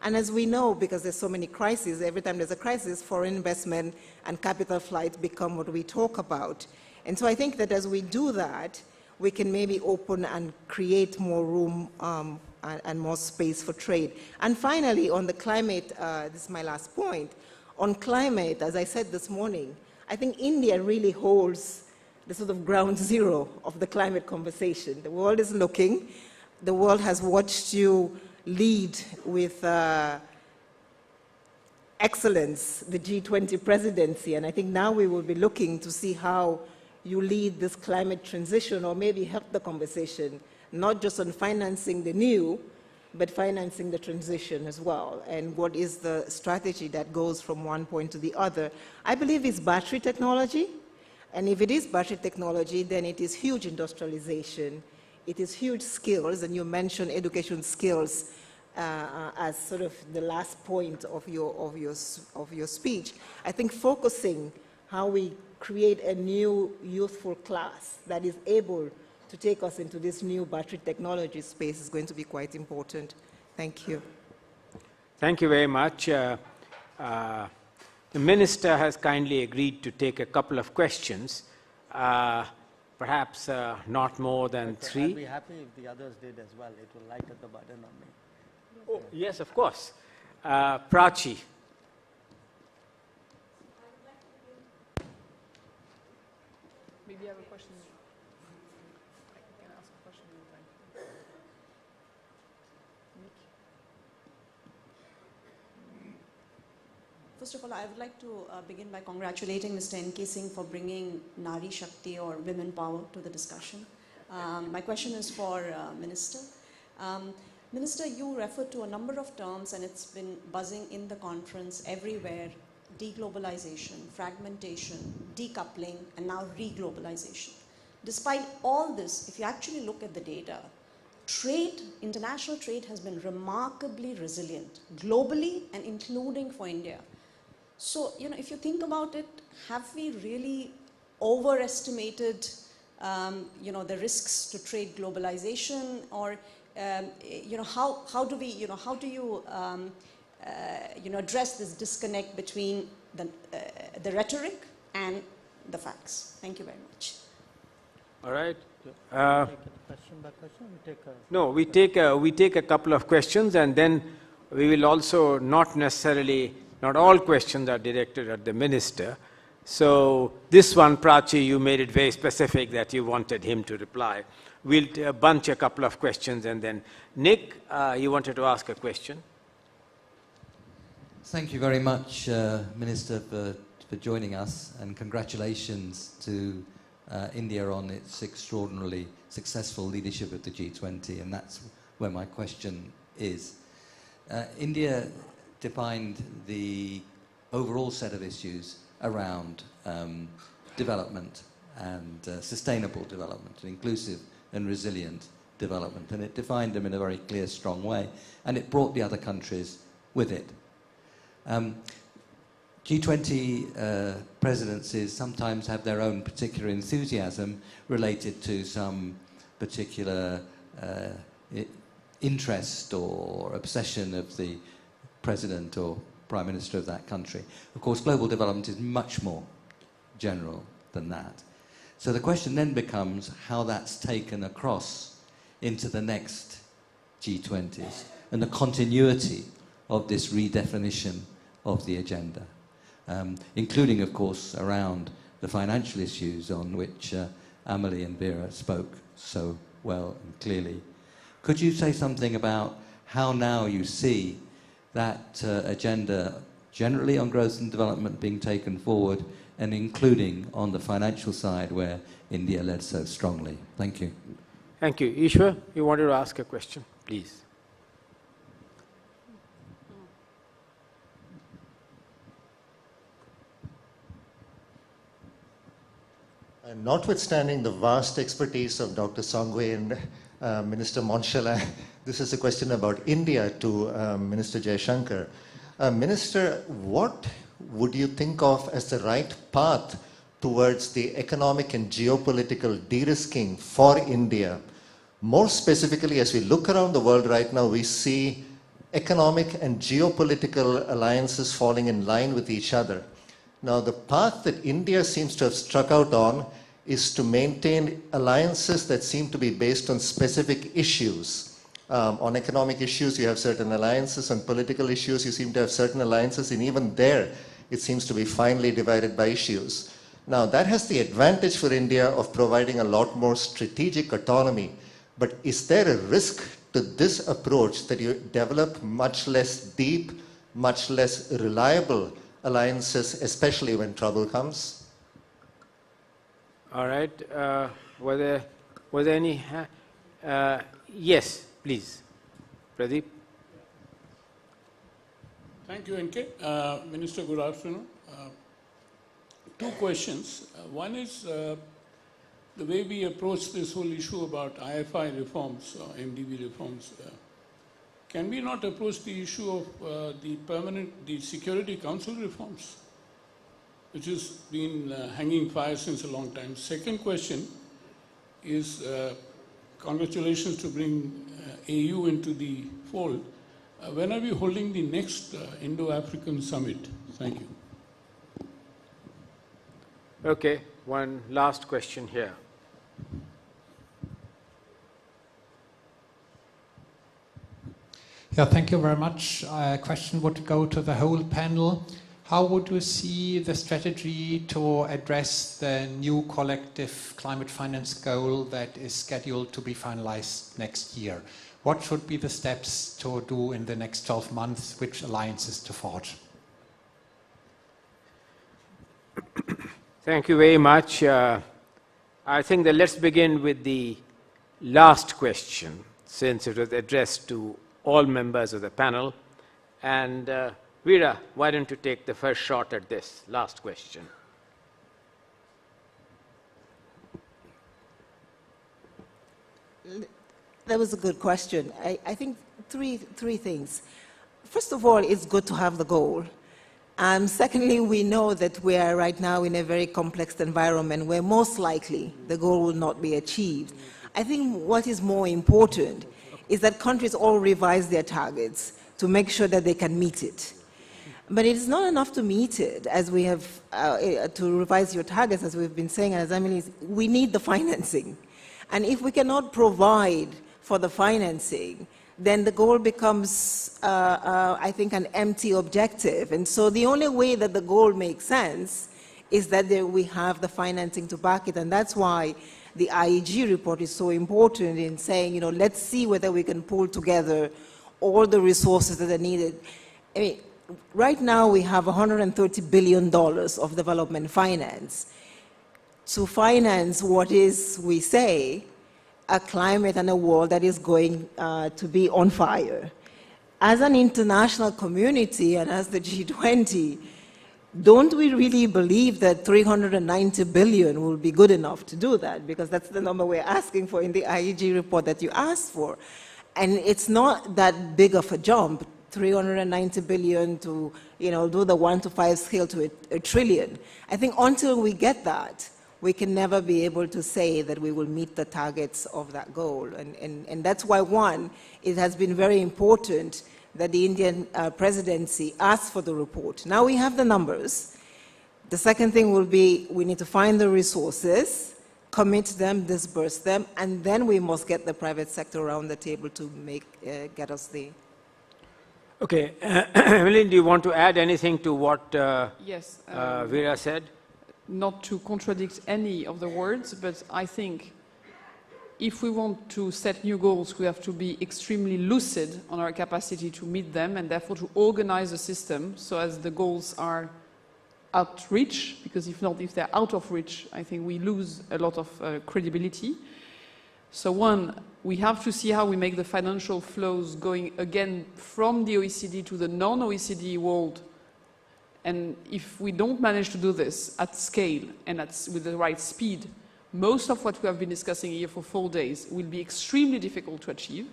and as we know, because there's so many crises, every time there's a crisis, foreign investment and capital flight become what we talk about. And so I think that as we do that, we can maybe open and create more room and more space for trade. And finally, on the climate, this is my last point, on climate, as I said this morning, I think India really holds the sort of ground zero of the climate conversation. The world is looking. The world has watched you lead with excellence the G20 presidency, and I think now we will be looking to see how you lead this climate transition, or maybe help the conversation, not just on financing the new, but financing the transition as well, and what is the strategy that goes from one point to the other. I believe it's battery technology, and if it is battery technology, then it is huge industrialization, it is huge skills, and you mentioned education skills as sort of the last point of your speech. I think focusing how we create a new youthful class that is able to take us into this new battery technology space is going to be quite important. Thank you. Thank you very much. The Minister has kindly agreed to take a couple of questions, perhaps not more than three. I'd be happy if the others did as well. It will lighten the burden on me. Oh, yes, of course. Prachi. Maybe I have a question. I can ask a question in time. First of all, I would like to begin by congratulating Mr. N.K. Singh for bringing Nari Shakti or women power to the discussion. My question is for Minister. Minister, you referred to a number of terms, and it's been buzzing in the conference everywhere: deglobalization, fragmentation, decoupling, and now reglobalization. Despite all this, if you actually look at the data, trade, international trade has been remarkably resilient, globally and including for India. So, if you think about it, have we really overestimated, the risks to trade globalization, or, how do you address this disconnect between the rhetoric and the facts? Thank you very much. All right. Question by question? No, we take a couple of questions, and then we will also not all questions are directed at the Minister. So this one, Prachi, you made it very specific that you wanted him to reply. We'll bunch a couple of questions, and then Nick, you wanted to ask a question. Thank you very much, Minister, for joining us, and congratulations to India on its extraordinarily successful leadership of the G20, and that's where my question is. India defined the overall set of issues around development and sustainable development, and inclusive and resilient development, and it defined them in a very clear, strong way, and it brought the other countries with it. G20 presidencies sometimes have their own particular enthusiasm related to some particular interest or obsession of the president or prime minister of that country. Of course, global development is much more general than that. So the question then becomes how that's taken across into the next G20s, and the continuity of this redefinition of the agenda, including, of course, around the financial issues on which Amelie and Vera spoke so well and clearly. Could you say something about how now you see that agenda generally on growth and development being taken forward, and including on the financial side where India led so strongly? Thank you. Thank you. Ishwar, you wanted to ask a question, please. Notwithstanding the vast expertise of Dr. Sangwe and Minister Monchala, this is a question about India to Minister Jaishankar. Minister, what would you think of as the right path towards the economic and geopolitical de-risking for India? More specifically, as we look around the world right now, we see economic and geopolitical alliances falling in line with each other. Now, the path that India seems to have struck out on is to maintain alliances that seem to be based on specific issues. On economic issues, you have certain alliances. On political issues, you seem to have certain alliances. And even there, it seems to be finely divided by issues. Now, that has the advantage for India of providing a lot more strategic autonomy. But is there a risk to this approach that you develop much less deep, much less reliable alliances, especially when trouble comes? All right. Was there any? Yes, please. Pradeep. Thank you, NK. Minister, good afternoon. Two questions. One is the way we approach this whole issue about IFI reforms, MDB reforms. Can we not approach the issue of the Security Council reforms, which has been hanging fire since a long time? Second question is, congratulations to bring AU into the fold. When are we holding the next Indo-African summit? Thank you. Okay, one last question here. Yeah, thank you very much. A question would go to the whole panel. How would you see the strategy to address the new collective climate finance goal that is scheduled to be finalized next year? What should be the steps to do in the next 12 months? Which alliances to forge? Thank you very much. I think that let's begin with the last question, since it was addressed to all members of the panel. And Veera, why don't you take the first shot at this last question? That was a good question. I think three things. First of all, it's good to have the goal. Secondly, we know that we are right now in a very complex environment where most likely the goal will not be achieved. I think what is more important is that countries all revise their targets to make sure that they can meet it. But it is not enough to meet it, as we have, to revise your targets, as we've been saying, and as Emily, we need the financing. And if we cannot provide for the financing, then the goal becomes, I think, an empty objective. And so the only way that the goal makes sense is that we have the financing to back it. And that's why the IEG report is so important in saying, you know, let's see whether we can pull together all the resources that are needed. I mean, right now we have $130 billion of development finance to finance what is, we say, a climate and a world that is going to be on fire. As an international community and as the G20, don't we really believe that 390 billion will be good enough to do that? Because that's the number we're asking for in the IEG report that you asked for. And it's not that big of a jump, 390 billion to, you know, do the 1 to 5 scale to a trillion. I think until we get that, we can never be able to say that we will meet the targets of that goal. And that's why, one, it has been very important that the Indian presidency asked for the report. Now we have the numbers. The second thing will be we need to find the resources, commit them, disburse them, and then we must get the private sector around the table to get us the Okay, Evelyn, do you want to add anything to what Yes. Vera said? Not to contradict any of the words, but I think if we want to set new goals, we have to be extremely lucid on our capacity to meet them and therefore to organize a system so as the goals are out reach, because if not, if they're out of reach, I think we lose a lot of credibility. So one, we have to see how we make the financial flows going again from the OECD to the non-OECD world. And if we don't manage to do this at scale and with the right speed, most of what we have been discussing here for 4 days will be extremely difficult to achieve.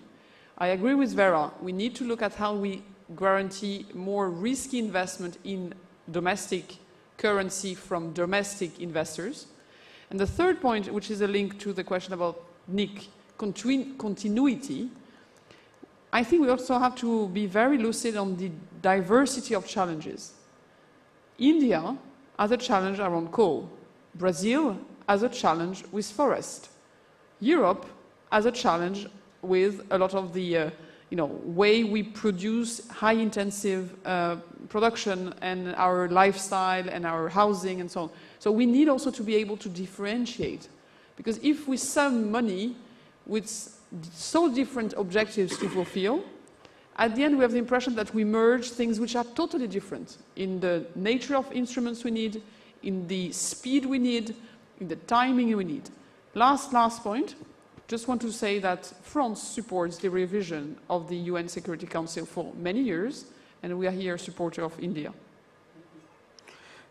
I agree with Vera. We need to look at how we guarantee more risky investment in domestic currency from domestic investors. And the third point, which is a link to the question about Nick, continuity, I think we also have to be very lucid on the diversity of challenges. India has a challenge around coal. Brazil has a challenge with forest. Europe has a challenge with a lot of the way we produce high-intensive production and our lifestyle and our housing and so on. So we need also to be able to differentiate. Because if we sum money with so different objectives to fulfill, at the end we have the impression that we merge things which are totally different in the nature of instruments we need, in the speed we need, in the timing we need. Last point, just want to say that France supports the revision of the UN Security Council for many years, and we are here a supporter of India.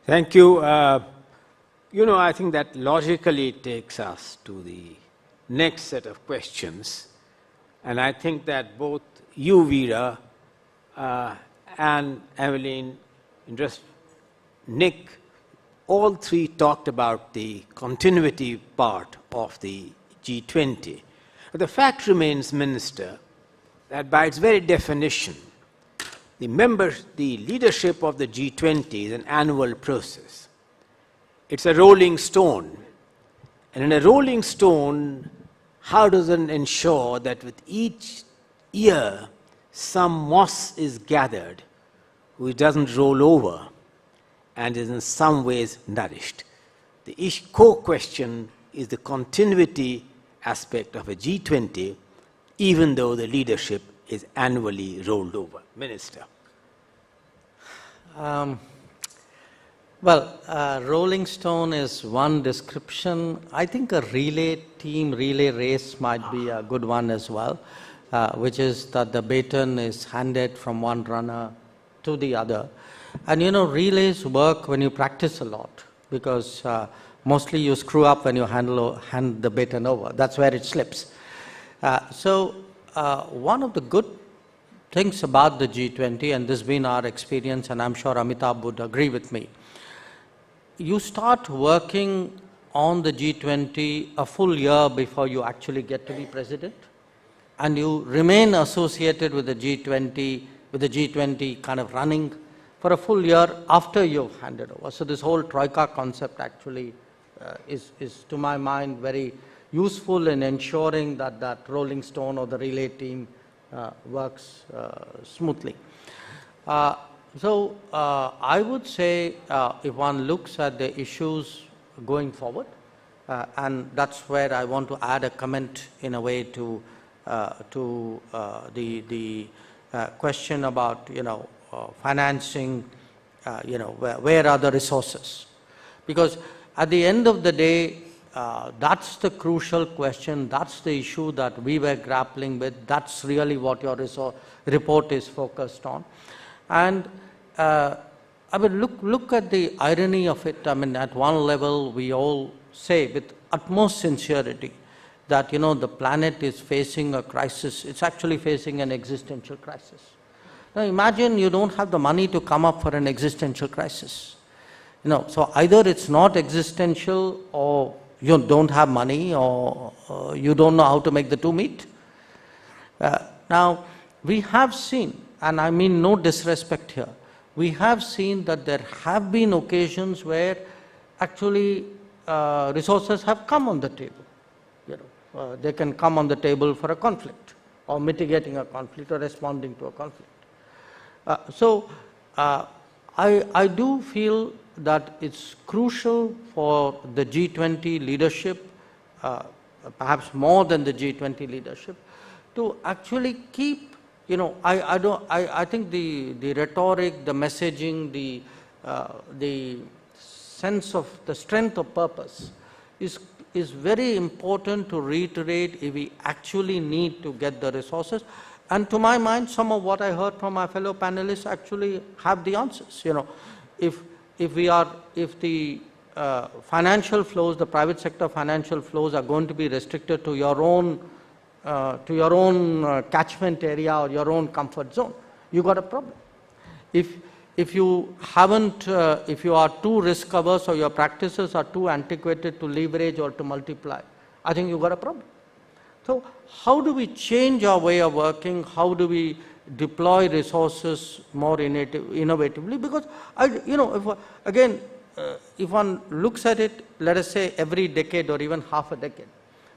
Thank you. I think that logically takes us to the next set of questions. And I think that both you, Vera, and Evelyn, and just Nick, all three talked about the continuity part of the G20. But the fact remains, Minister, that by its very definition, the leadership of the G20 is an annual process. It's a rolling stone. And in a rolling stone, how does one ensure that with each year some moss is gathered which doesn't roll over and is in some ways nourished? The core question is the continuity aspect of a G20, even though the leadership is annually rolled over. Minister. Rolling stone is one description. I think a relay race might be a good one as well, which is that the baton is handed from one runner to the other. And relays work when you practice a lot, because mostly you screw up when you hand the baton over. That's where it slips. So one of the good things about the G20, and this has been our experience, and I'm sure Amitabh would agree with me, you start working on the G20 a full year before you actually get to be president, and you remain associated with the G20 kind of running for a full year after you've handed over. So this whole Troika concept actually is to my mind very useful in ensuring that that rolling stone or the relay team works smoothly. So I would say if one looks at the issues going forward, and that's where I want to add a comment in a way to the question about financing, where are the resources? Because at the end of the day, that's the crucial question, that's the issue that we were grappling with, that's really what your report is focused on. And look at the irony of it. At one level, we all say with utmost sincerity that, the planet is facing a crisis. It's actually facing an existential crisis. Now, imagine you don't have the money to come up for an existential crisis. So either it's not existential, or you don't have money, or you don't know how to make the two meet. Now, we have seen, and I mean no disrespect here, we have seen that there have been occasions where actually resources have come on the table. They can come on the table for a conflict, or mitigating a conflict, or responding to a conflict. I do feel that it's crucial for the G20 leadership, perhaps more than the G20 leadership, to actually keep, I think the rhetoric, the messaging, the sense of the strength of purpose is very important to reiterate if we actually need to get the resources. And to my mind, some of what I heard from my fellow panelists actually have the answers. If the financial flows, the private sector financial flows are going to be restricted to your own catchment area or your own comfort zone, you got a problem. If you are too risk averse or your practices are too antiquated to leverage or to multiply, I think you got a problem. So how do we change our way of working? How do we deploy resources more innovatively? Because if one looks at it, let us say every decade or even half a decade,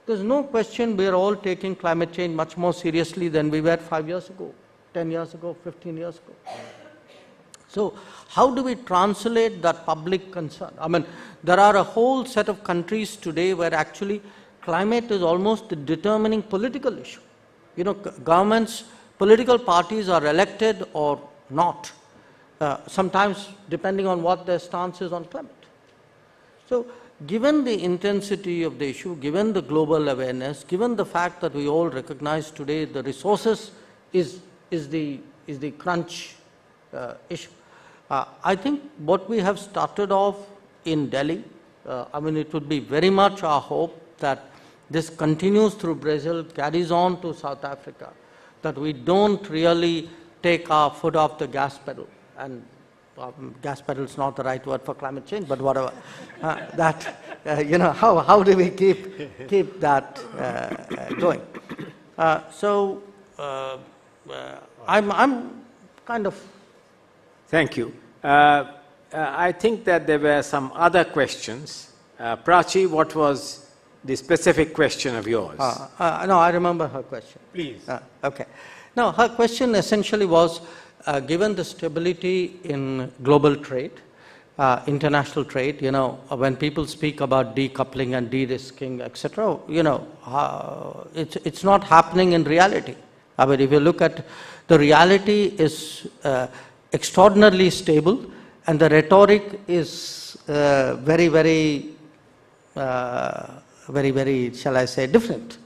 there's no question we are all taking climate change much more seriously than we were 5 years ago, 10 years ago, 15 years ago. So how do we translate that public concern? I mean, there are a whole set of countries today where actually climate is almost the determining political issue. Governments, political parties are elected or not, sometimes depending on what their stance is on climate. So given the intensity of the issue, given the global awareness, given the fact that we all recognize today the resources is the crunch issue, I think what we have started off in Delhi, it would be very much our hope that this continues through Brazil, carries on to South Africa, that we don't really take our foot off the gas pedal. And gas pedal is not the right word for climate change, but whatever. How do we keep that going? I'm kind of... Thank you. I think that there were some other questions. Prachi, what was the specific question of yours? No, I remember her question. Please. Okay. Now, her question essentially was, given the stability in global trade, international trade, when people speak about decoupling and de-risking, etc., it's not happening in reality. I mean, if you look at the reality is extraordinarily stable, and the rhetoric is very, shall I say, different.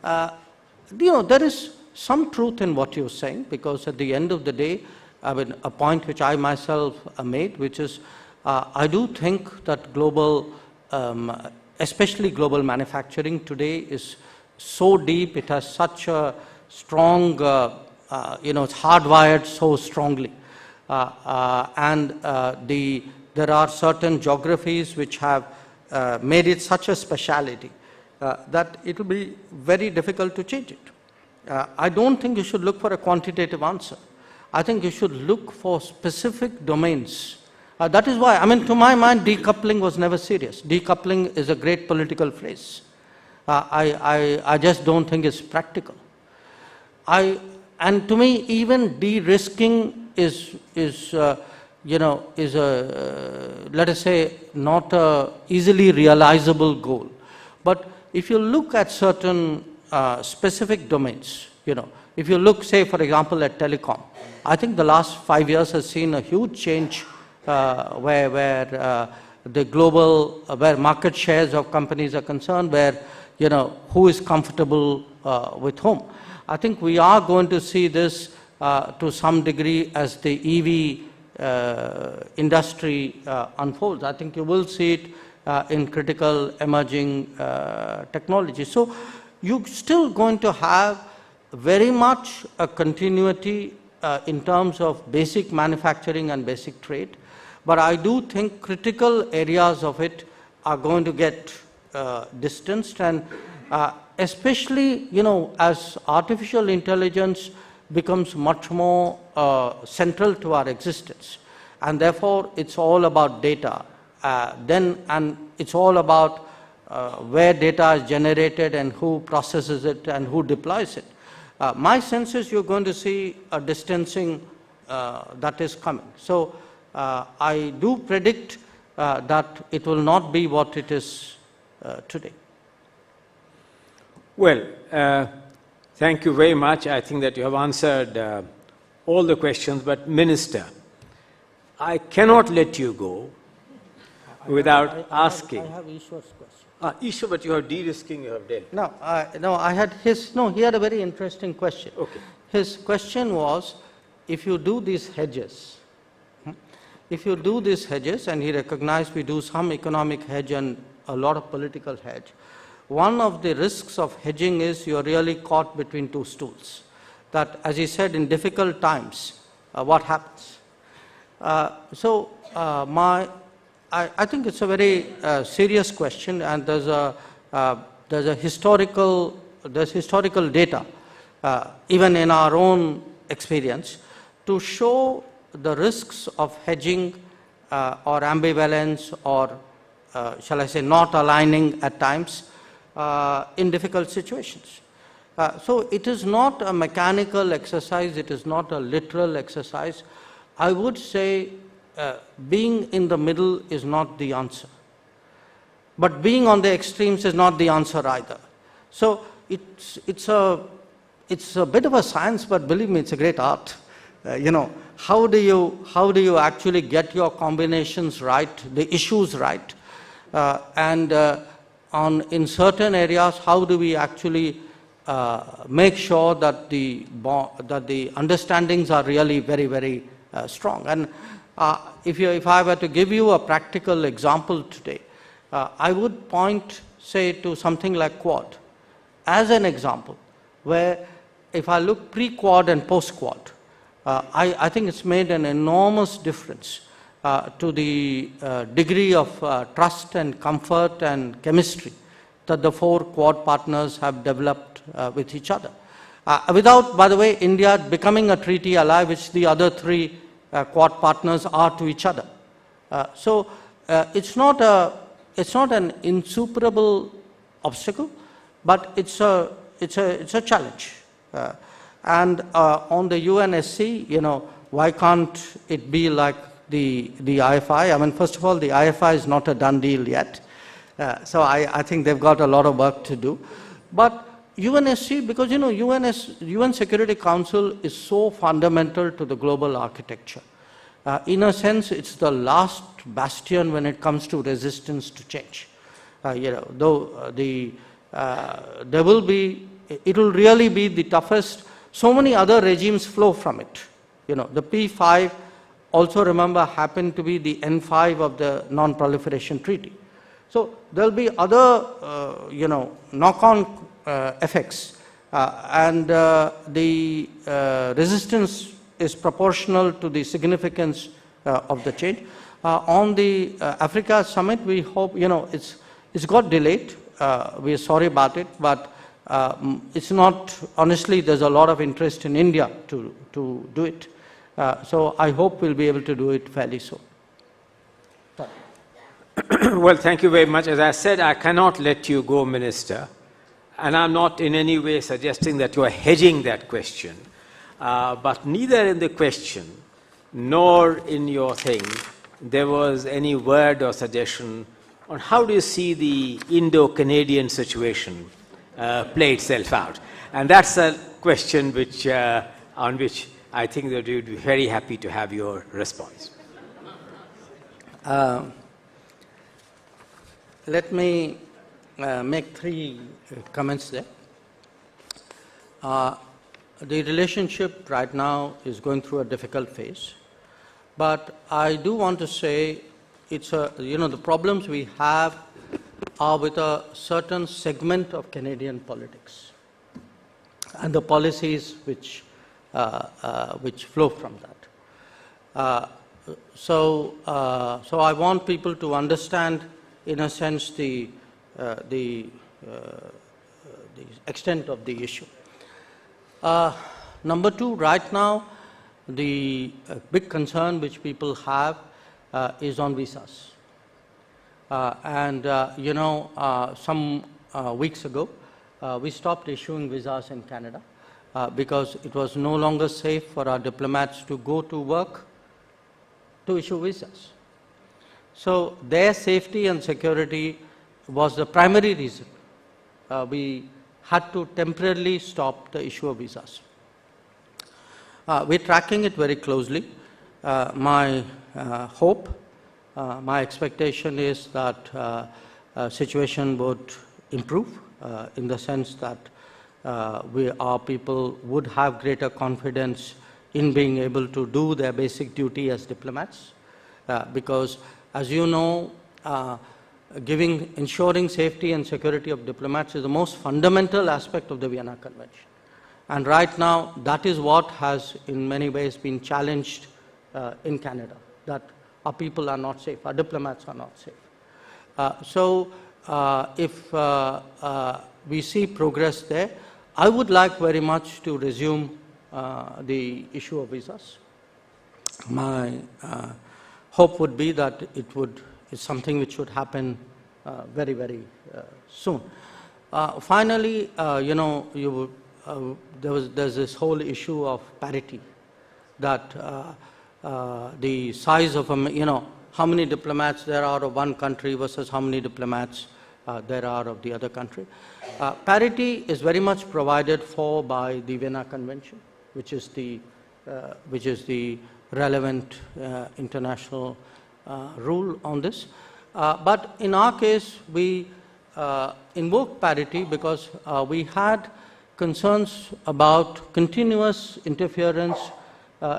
There is some truth in what you're saying, because at the end of the day, a point which I myself made, which is, I do think that global, especially global manufacturing today is so deep, it has such a strong, it's hardwired so strongly. There are certain geographies which have made it such a speciality that it will be very difficult to change it. I don't think you should look for a quantitative answer. I think you should look for specific domains. That is why, to my mind, decoupling was never serious. Decoupling is a great political phrase. I just don't think it's practical. And to me, even de-risking is let us say, not a easily realizable goal. But if you look at certain specific domains, if you look, say, for example, at telecom, I think the last 5 years has seen a huge change where the global, where market shares of companies are concerned, where, who is comfortable with whom. I think we are going to see this to some degree as the EV industry unfolds. I think you will see it in critical emerging technology. So you're still going to have very much a continuity in terms of basic manufacturing and basic trade. But I do think critical areas of it are going to get distanced, and especially, as artificial intelligence becomes much more central to our existence, and therefore it's all about data. And it's all about where data is generated and who processes it and who deploys it. My sense is you're going to see a distancing that is coming. So I do predict that it will not be what it is today. Well, thank you very much. I think that you have answered all the questions, but Minister, I cannot let you go without asking. I have Ishwar's question. Ishwar, but you are de-risking, you have dealt. No, I had his, no, he had a very interesting question. Okay. His question was, if you do these hedges, and he recognized we do some economic hedge and a lot of political hedge, one of the risks of hedging is you're really caught between two stools. That, as he said, in difficult times, what happens? I think it's a very serious question, and there's historical data, even in our own experience, to show the risks of hedging or ambivalence or, shall I say, not aligning at times in difficult situations. So it is not a mechanical exercise, it is not a literal exercise. I would say being in the middle is not the answer. But being on the extremes is not the answer either. So it's a bit of a science, but believe me, it's a great art. How do you actually get your combinations right, the issues right, and in certain areas, how do we actually make sure that the understandings are really very, very strong. And if I were to give you a practical example today, I would point, say, to something like Quad as an example, where if I look pre-Quad and post-Quad, I think it's made an enormous difference to the degree of trust and comfort and chemistry that the 4 Quad partners have developed with each other. Without, by the way, India becoming a treaty ally, which the other 3 Quad partners are to each other. So it's not an insuperable obstacle, but it's a challenge. And on the UNSC, why can't it be like the IFI? I mean, first of all, the IFI is not a done deal yet. So I think they've got a lot of work to do. But UNSC, because UN Security Council is so fundamental to the global architecture. In a sense, it's the last bastion when it comes to resistance to change. Though it will really be the toughest. So many other regimes flow from it. The P5, also remember, happened to be the N5 of the Non-Proliferation Treaty. So there'll be other, knock-on effects, and the resistance is proportional to the significance of the change. On the Africa Summit, we hope, it's got delayed. We are sorry about it, but it's not, honestly, there's a lot of interest in India to do it. So I hope we'll be able to do it fairly soon. Well, thank you very much. As I said, I cannot let you go, Minister. And I'm not in any way suggesting that you are hedging that question. But neither in the question nor in your thing, there was any word or suggestion on how do you see the Indo-Canadian situation play itself out. And that's a question on which I think that you'd be very happy to have your response. Let me make 3 comments there. The relationship right now is going through a difficult phase, but I do want to say the problems we have are with a certain segment of Canadian politics and the policies which flow from that. So I want people to understand, in a sense, the extent of the issue. Number 2, right now, the big concern which people have is on visas. Some weeks ago, we stopped issuing visas in Canada because it was no longer safe for our diplomats to go to work to issue visas. So their safety and security was the primary reason we had to temporarily stop the issue of visas. We're tracking it very closely. My hope, my expectation is that situation would improve in the sense that our people would have greater confidence in being able to do their basic duty as diplomats, because as you know, ensuring safety and security of diplomats is the most fundamental aspect of the Vienna Convention. And right now, that is what has in many ways been challenged in Canada, that our people are not safe, our diplomats are not safe. So if we see progress there, I would like very much to resume the issue of visas. My hope would be that it's something which should happen very, very soon. Finally, there's this whole issue of parity, that the size of, how many diplomats there are of one country versus how many diplomats there are of the other country. Parity is very much provided for by the Vienna Convention, which is the relevant international rule on this. But in our case, we invoked parity because we had concerns about continuous interference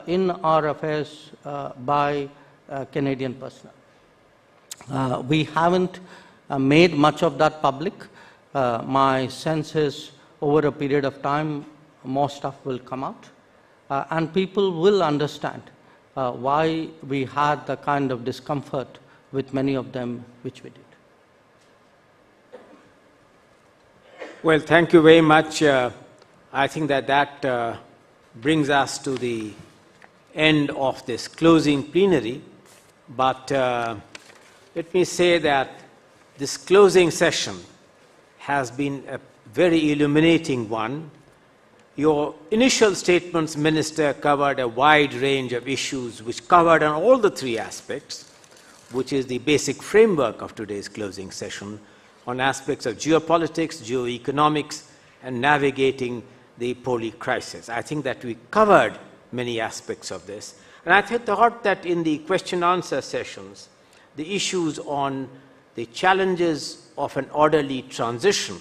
in our affairs by Canadian personnel. We haven't made much of that public. My sense is over a period of time, more stuff will come out, and people will understand why we had the kind of discomfort with many of them which we did. Well, thank you very much. I think that brings us to the end of this closing plenary. But let me say that this closing session has been a very illuminating one. Your initial statements, Minister, covered a wide range of issues which covered on all the three aspects, which is the basic framework of today's closing session, on aspects of geopolitics, geoeconomics, and navigating the Polycrisis. I think that we covered many aspects of this. And I thought that in the question-answer sessions, the issues on the challenges of an orderly transition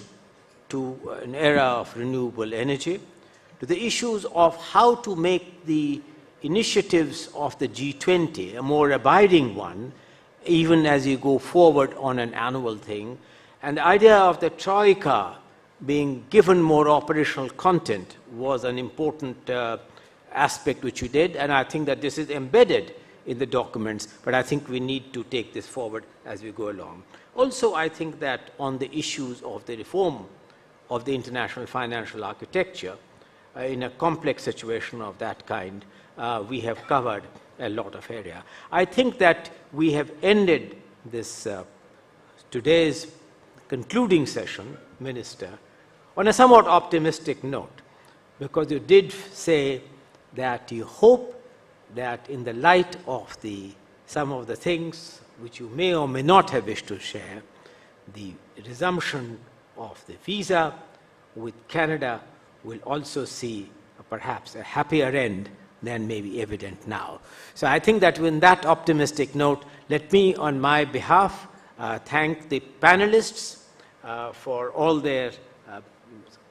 to an era of renewable energy, to the issues of how to make the initiatives of the G20 a more abiding one, even as you go forward on an annual thing, and the idea of the Troika being given more operational content was an important aspect which we did, and I think that this is embedded in the documents, but I think we need to take this forward as we go along. Also, I think that on the issues of the reform of the international financial architecture, in a complex situation of that kind, we have covered a lot of area. I think that we have ended this today's concluding session, Minister, on a somewhat optimistic note, because you did say that you hope that in the light of some of the things which you may or may not have wished to share, the resumption of the visa with Canada will also see perhaps a happier end than may be evident now. So I think that with that optimistic note, let me, on my behalf, thank the panelists for all their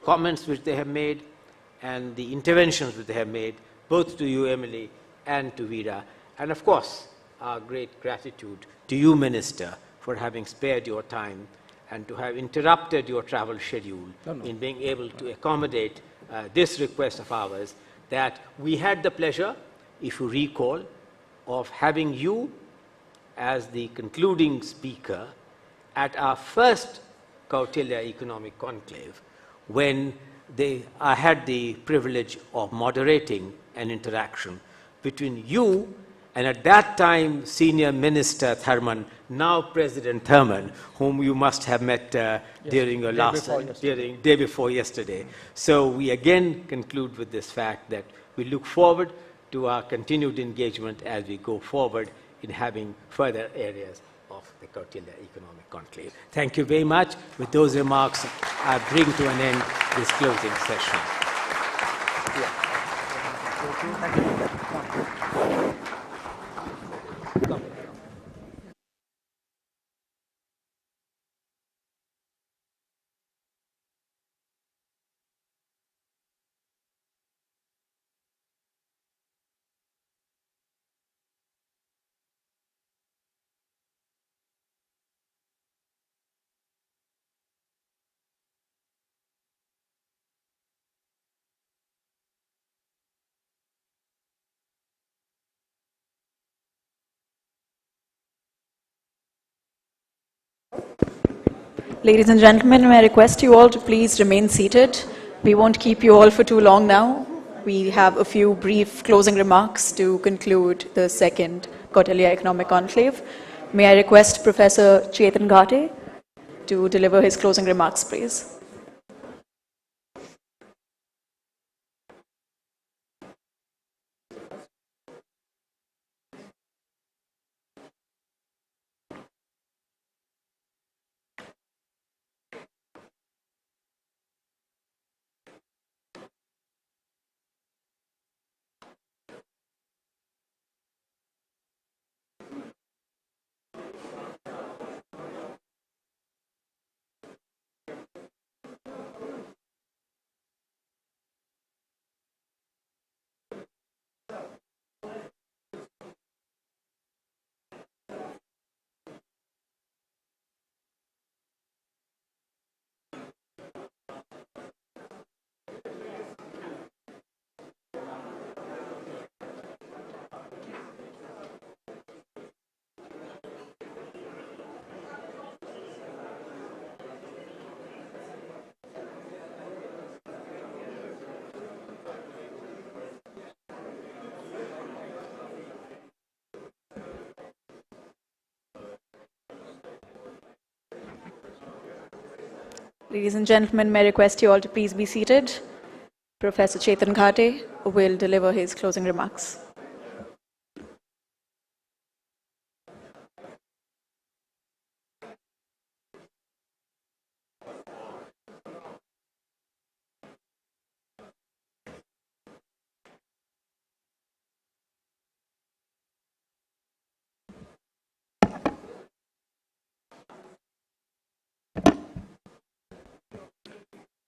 comments which they have made and the interventions which they have made, both to you, Emily, and to Veera. And of course, our great gratitude to you, Minister, for having spared your time and to have interrupted your travel schedule in being able to accommodate this request of ours, that we had the pleasure, if you recall, of having you as the concluding speaker at our first Kautilya Economic Conclave, when I had the privilege of moderating an interaction between you and at that time, Senior Minister Tharman, now President Tharman, whom you must have met during your day before yesterday. So we again conclude with this fact that we look forward to our continued engagement as we go forward in having further areas of the Kautilya Economic Conclave. Thank you very much. With those remarks, I bring to an end this closing session. Ladies and gentlemen, may I request you all to please remain seated. We won't keep you all for too long now. We have a few brief closing remarks to conclude the second Kautilya Economic Conclave. May I request Professor Chetan Ghate to deliver his closing remarks, please. Ladies and gentlemen, may I request you all to please be seated. Professor Chetan Ghate will deliver his closing remarks.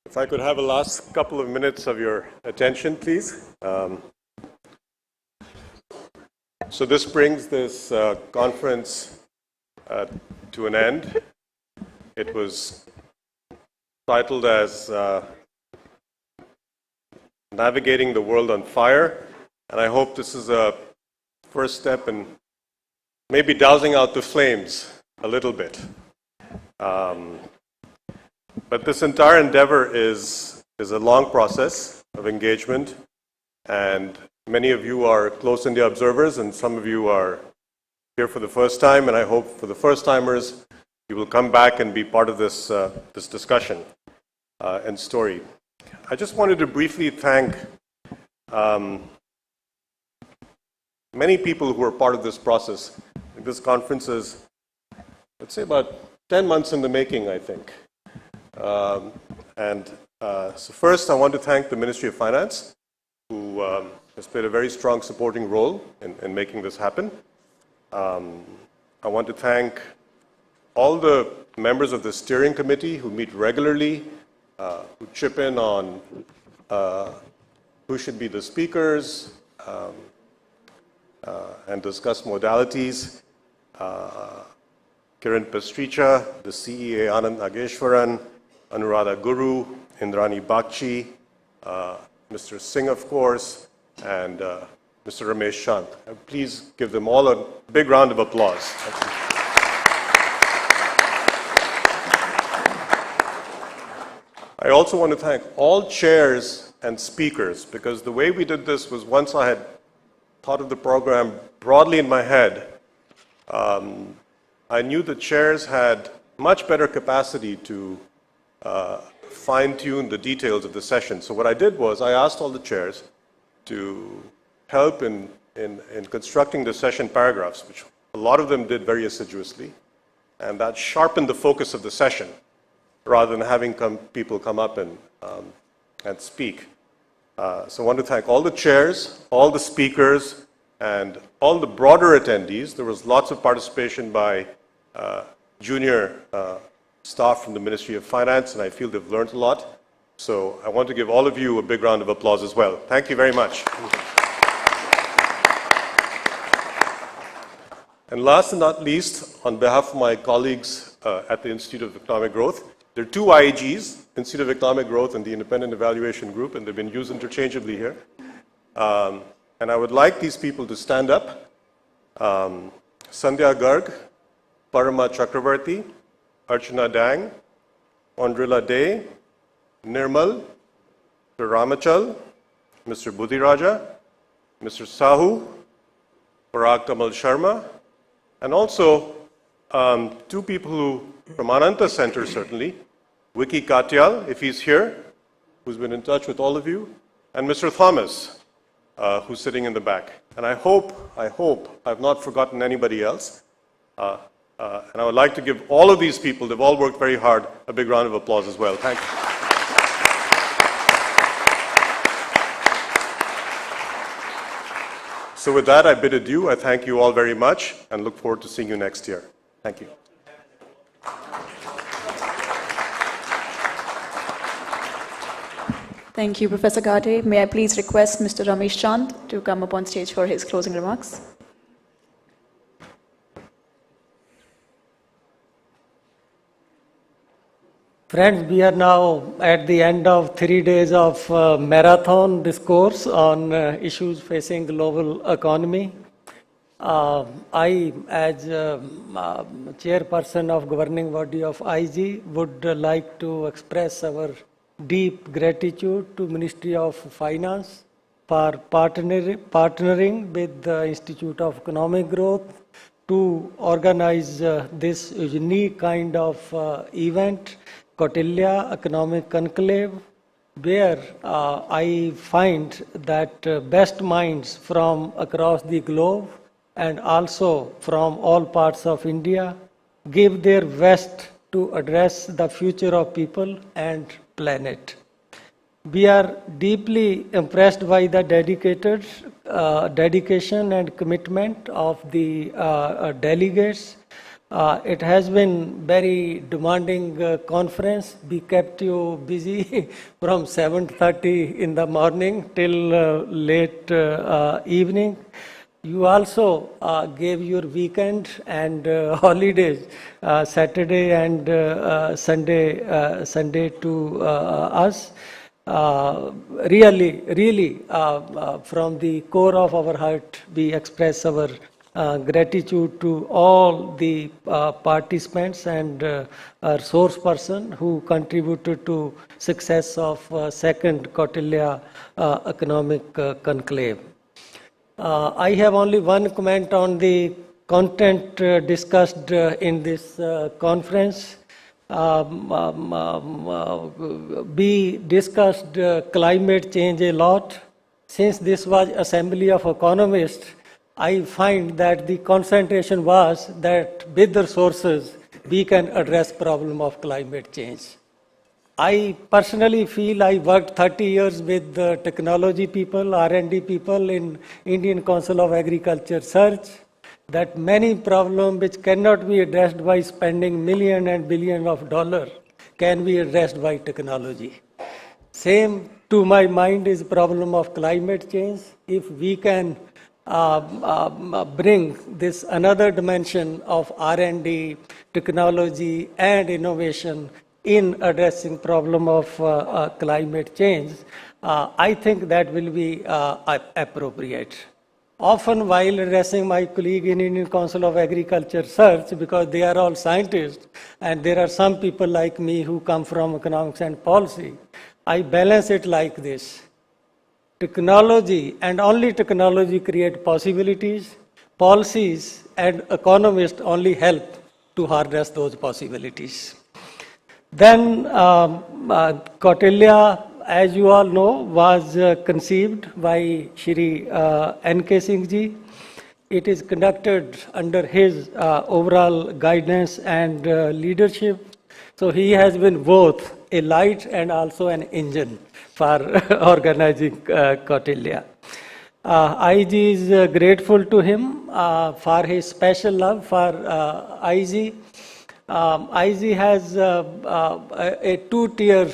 If I could have a last couple of minutes of your attention, please. So this brings this conference to an end. It was titled as Navigating the World on Fire, and I hope this is a first step in maybe dousing out the flames a little bit. But this entire endeavor is a long process of engagement, and many of you are close India observers, and some of you are here for the first time, and I hope for the first-timers you will come back and be part of this, this discussion and story. I just wanted to briefly thank many people who are part of this process. This conference is, let's say, about 10 months in the making, I think. So first, I want to thank the Ministry of Finance, who has played a very strong supporting role in making this happen. I want to thank all the members of the steering committee who meet regularly, who chip in on who should be the speakers and discuss modalities. Kiran Pastricha, the CEA Anand Nageshwaran, Anuradha Guru, Indrani Bakchi, Mr. Singh, of course, and Mr. Ramesh Chand. Please give them all a big round of applause. I also want to thank all chairs and speakers, because the way we did this was once I had thought of the program broadly in my head, I knew the chairs had much better capacity to fine-tune the details of the session. So what I did was I asked all the chairs to help in constructing the session paragraphs, which a lot of them did very assiduously, and that sharpened the focus of the session rather than having people come up and speak. So I want to thank all the chairs, all the speakers, and all the broader attendees. There was lots of participation by junior staff from the Ministry of Finance, and I feel they've learned a lot. So I want to give all of you a big round of applause as well. Thank you very much. And last and not least, on behalf of my colleagues at the Institute of Economic Growth, there are two IEGs, Institute of Economic Growth and the Independent Evaluation Group, and they've been used interchangeably here. And I would like these people to stand up. Sandhya Garg, Parama Chakravarti, Archana Dang, Andrila Day, Nirmal, Mr. Ramachal, Mr. Budhiraja, Mr. Sahu, Parag Kamal Sharma, and also two people who, from Ananta Center certainly, Vicky Katyal, if he's here, who's been in touch with all of you, and Mr. Thomas, who's sitting in the back. And I hope I've not forgotten anybody else. And I would like to give all of these people, they've all worked very hard, a big round of applause as well. Thank you. So with that, I bid adieu. I thank you all very much and look forward to seeing you next year. Thank you. Thank you, Professor Gade. May I please request Mr. Ramesh Chand to come up on stage for his closing remarks? Friends, we are now at the end of 3 days of marathon discourse on issues facing global economy. I, as chairperson of governing body of IG, would like to express our deep gratitude to Ministry of Finance for partnering with the Institute of Economic Growth to organize this unique kind of event, Kautilya Economic Conclave, where I find that best minds from across the globe and also from all parts of India give their best to address the future of people and planet. We are deeply impressed by the dedication and commitment of the delegates. It has been very demanding conference. We kept you busy from 7:30 in the morning till late evening. You also gave your weekend and holidays, Saturday and Sunday to us. Really, from the core of our heart, we express our gratitude to all the participants and our source person who contributed to success of second Kautilya Economic Conclave. I have only one comment on the content discussed in this conference. We discussed climate change a lot. Since this was Assembly of Economists, I find that the concentration was that with the resources we can address problem of climate change. I personally feel I worked 30 years with the technology people, R&D people in Indian Council of Agriculture Research, that many problems which cannot be addressed by spending millions and billions of dollars can be addressed by technology. Same to my mind is problem of climate change. If we can bring this another dimension of R&D, technology and innovation in addressing problem of climate change, I think that will be appropriate. Often while addressing my colleague in Indian Council of Agriculture Research, because they are all scientists and there are some people like me who come from economics and policy, I balance it like this. technology and only technology create possibilities. Policies and economists only help to harness those possibilities. Then Kautilya, as you all know, was conceived by Shri N.K. Singh ji. It is conducted under his overall guidance and leadership. So he has been both a light and also an engine for organizing Kautilya. IG is grateful to him for his special love for IG. IG has a two-tier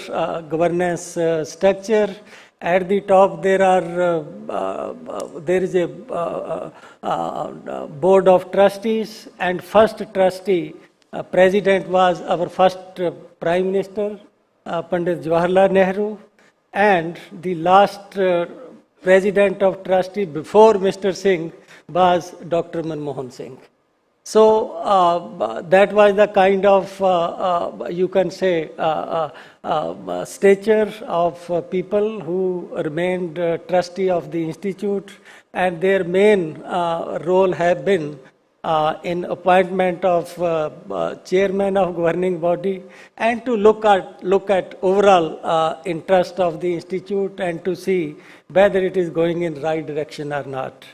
governance structure. At the top, there is a board of trustees, and first trustee, president was our first Prime Minister, Pandit Jawaharlal Nehru, and the last president of trustee before Mr. Singh was Dr. Manmohan Singh. So that was the kind of, you can say, stature of people who remained trustee of the institute, and their main role have been in appointment of chairman of governing body, and to look at overall interest of the institute and to see whether it is going in right direction or not.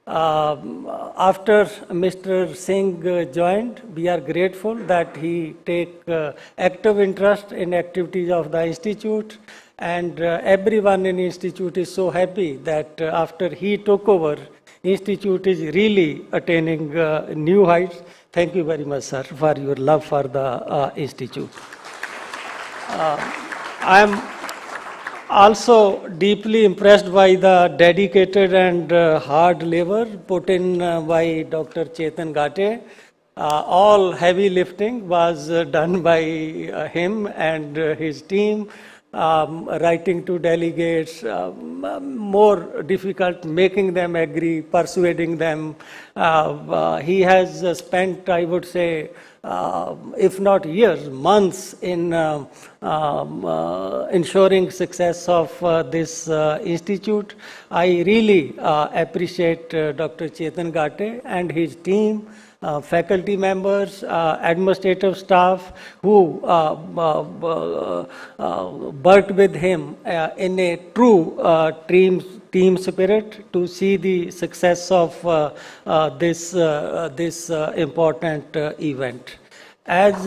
After Mr. Singh joined, we are grateful that he take active interest in activities of the institute, and everyone in the institute is so happy that after he took over, institute is really attaining new heights. Thank you very much, sir, for your love for the institute. I am also deeply impressed by the dedicated and hard labor put in by Dr. Chetan Ghate. All heavy lifting was done by him and his team. Writing to delegates, more difficult, making them agree, persuading them. He has spent, I would say, if not years, months in ensuring success of this institute. I really appreciate Dr. Chetan Ghate and his team, faculty members, administrative staff who worked with him in a true team spirit to see the success of this important event. As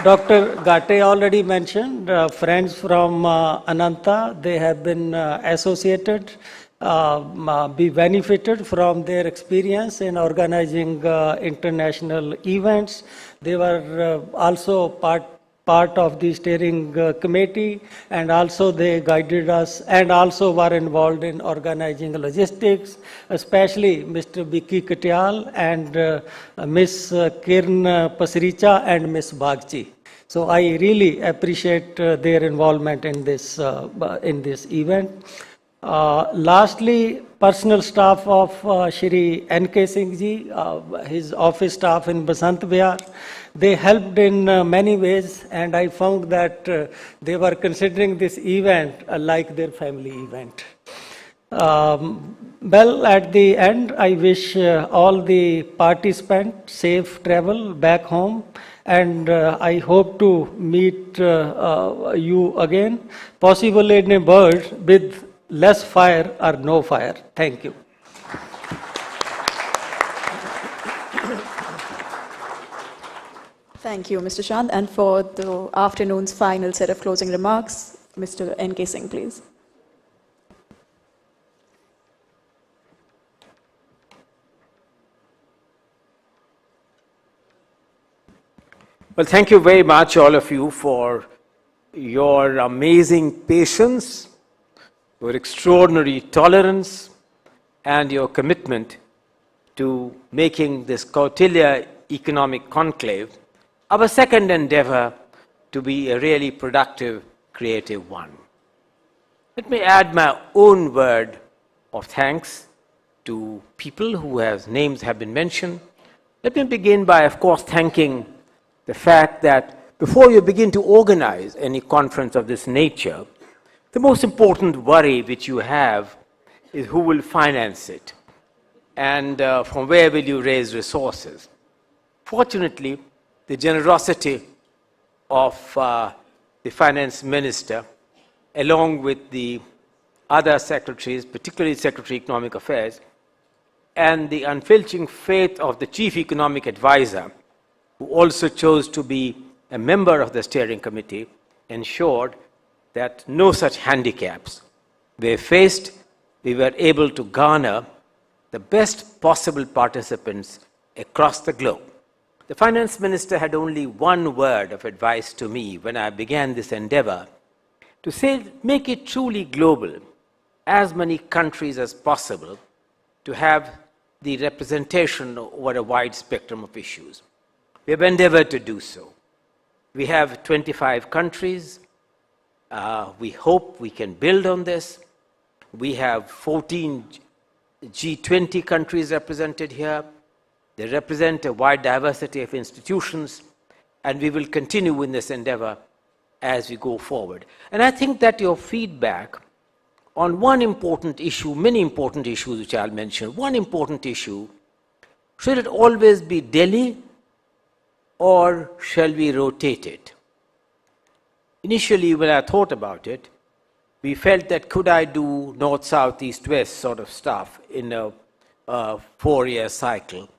Dr. Ghate already mentioned, friends from Ananta, they have been associated, be benefited from their experience in organizing international events. They were also part of the steering committee, and also they guided us and also were involved in organizing logistics, especially Mr. Vicky Katyal and Ms. Kiran Pasricha and Ms. Bagchi. So I really appreciate their involvement in this event. Lastly, personal staff of Shri N.K. Singh ji, his office staff in Basant Vihar, they helped in many ways, and I found that they were considering this event like their family event. Well, at the end, I wish all the participants safe travel back home, and I hope to meet you again, possibly in a bird with less fire or no fire. Thank you. Thank you, Mr. Chand. And for the afternoon's final set of closing remarks, Mr. N.K. Singh, please. Well, thank you very much, all of you, for your amazing patience, your extraordinary tolerance, and your commitment to making this Kautilya Economic Conclave our second endeavor to be a really productive, creative one. Let me add my own word of thanks to people whose names have been mentioned. Let me begin by, of course, thanking the fact that before you begin to organize any conference of this nature, the most important worry which you have is who will finance it and from where will you raise resources. Fortunately, the generosity of the finance minister, along with the other secretaries, particularly Secretary of Economic Affairs, and the unflinching faith of the chief economic advisor, who also chose to be a member of the steering committee, ensured that no such handicaps were faced. We were able to garner the best possible participants across the globe. The finance minister had only one word of advice to me when I began this endeavor, to say, make it truly global, as many countries as possible, to have the representation over a wide spectrum of issues. We have endeavored to do so. We have 25 countries. We hope we can build on this. We have 14 G20 countries represented here. They represent a wide diversity of institutions, and we will continue in this endeavor as we go forward. And I think that your feedback on one important issue, many important issues which I'll mention, one important issue, should it always be Delhi or shall we rotate it? Initially, when I thought about it, we felt that could I do north, south, east, west sort of stuff in a 4-year cycle?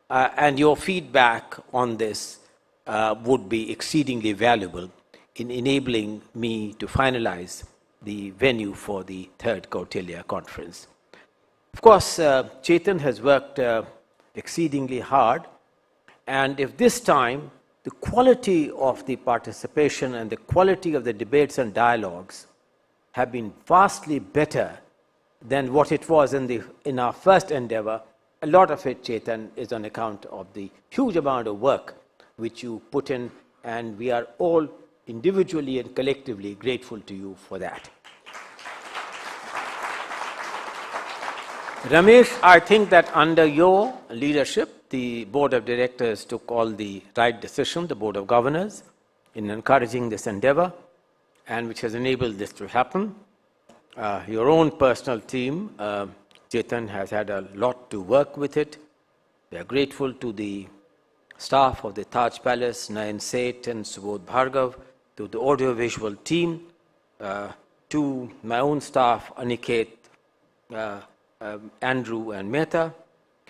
And your feedback on this would be exceedingly valuable in enabling me to finalize the venue for the third Kautilya conference. Of course, Chetan has worked exceedingly hard, and if this time the quality of the participation and the quality of the debates and dialogues have been vastly better than what it was in our first endeavor, a lot of it, Chetan, is on account of the huge amount of work which you put in, and we are all individually and collectively grateful to you for that. Ramesh, I think that under your leadership, the Board of Directors took all the right decision, the Board of Governors, in encouraging this endeavor, and which has enabled this to happen. Your own personal team, Chetan, has had a lot to work with it. We are grateful to the staff of the Taj Palace, Nayan Seth and Subodh Bhargav, to the audiovisual team, to my own staff, Aniket, Andrew and Mehta,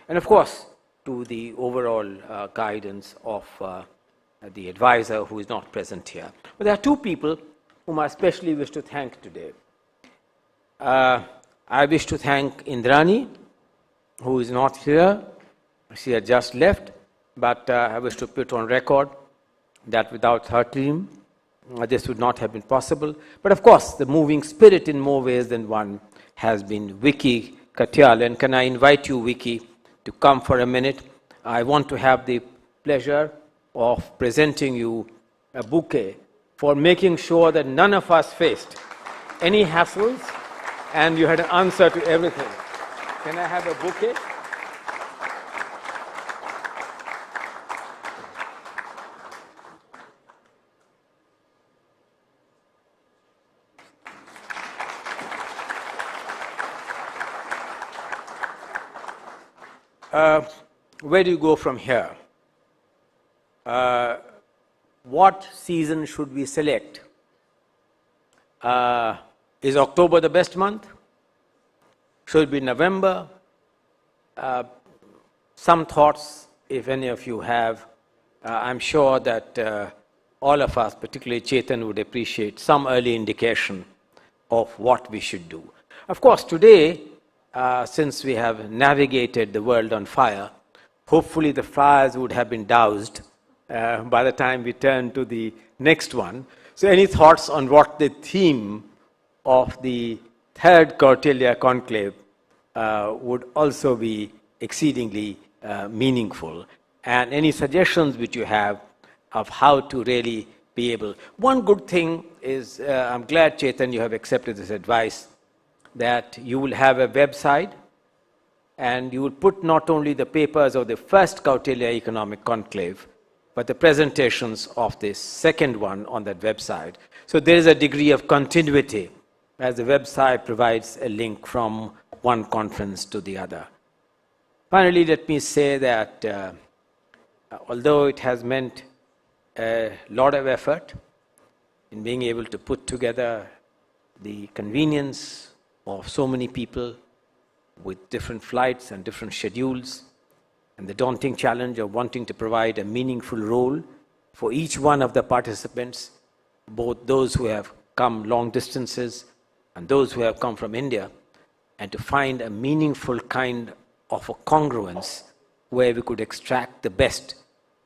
and of course to the overall guidance of the advisor who is not present here. But there are two people whom I especially wish to thank today. I wish to thank Indrani, who is not here. She had just left, but I wish to put on record that without her team, this would not have been possible. But of course, the moving spirit in more ways than one has been Vicky Katyal. And can I invite you, Vicky, to come for a minute? I want to have the pleasure of presenting you a bouquet for making sure that none of us faced any hassles and you had an answer to everything. Can I have a bouquet? Where do you go from here? What season should we select? Is October the best month? Should it be November? Some thoughts, if any of you have. I'm sure that all of us, particularly Chetan, would appreciate some early indication of what we should do. Of course, today, since we have navigated the world on fire, hopefully the fires would have been doused by the time we turn to the next one. So any thoughts on what the theme of the third Kautilya conclave would also be exceedingly meaningful, and any suggestions which you have of how to really be able. One good thing is, I'm glad, Chetan, you have accepted this advice, that you will have a website and you will put not only the papers of the first Kautilya Economic Conclave, but the presentations of this second one on that website. So there is a degree of continuity as the website provides a link from one conference to the other. Finally, let me say that although it has meant a lot of effort in being able to put together the convenience of so many people with different flights and different schedules, and the daunting challenge of wanting to provide a meaningful role for each one of the participants, both those who have come long distances and those who have come from India, and to find a meaningful kind of a congruence where we could extract the best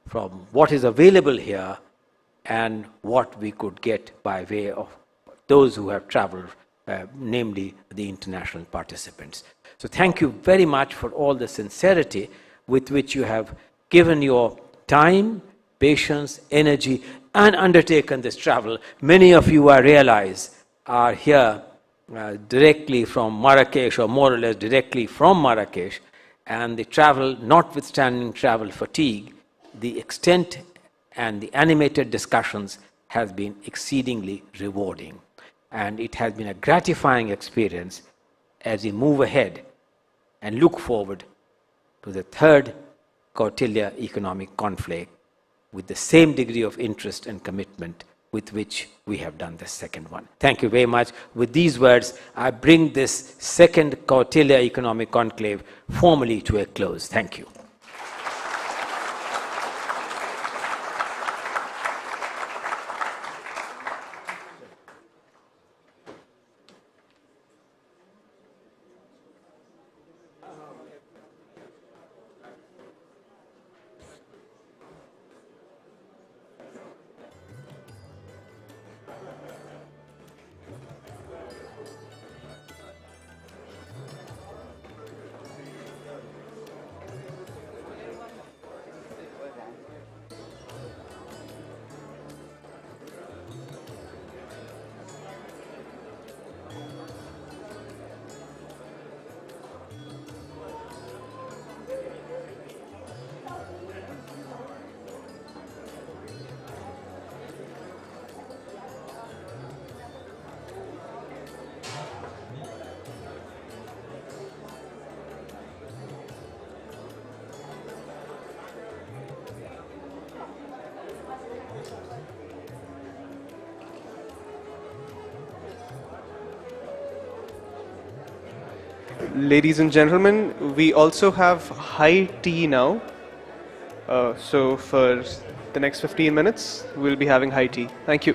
from what is available here and what we could get by way of those who have traveled, namely the international participants. So thank you very much for all the sincerity with which you have given your time, patience, energy, and undertaken this travel. Many of you, I realize, are here directly from Marrakesh, or more or less directly from Marrakesh, and the travel, notwithstanding travel fatigue, the extent and the animated discussions has been exceedingly rewarding. And it has been a gratifying experience as we move ahead and look forward to the third Kautilya Economic Conclave with the same degree of interest and commitment with which we have done the second one. Thank you very much. With these words, I bring this second Kautilya Economic Conclave formally to a close. Thank you. Ladies and gentlemen, we also have high tea now. So for the next 15 minutes, we'll be having high tea. Thank you.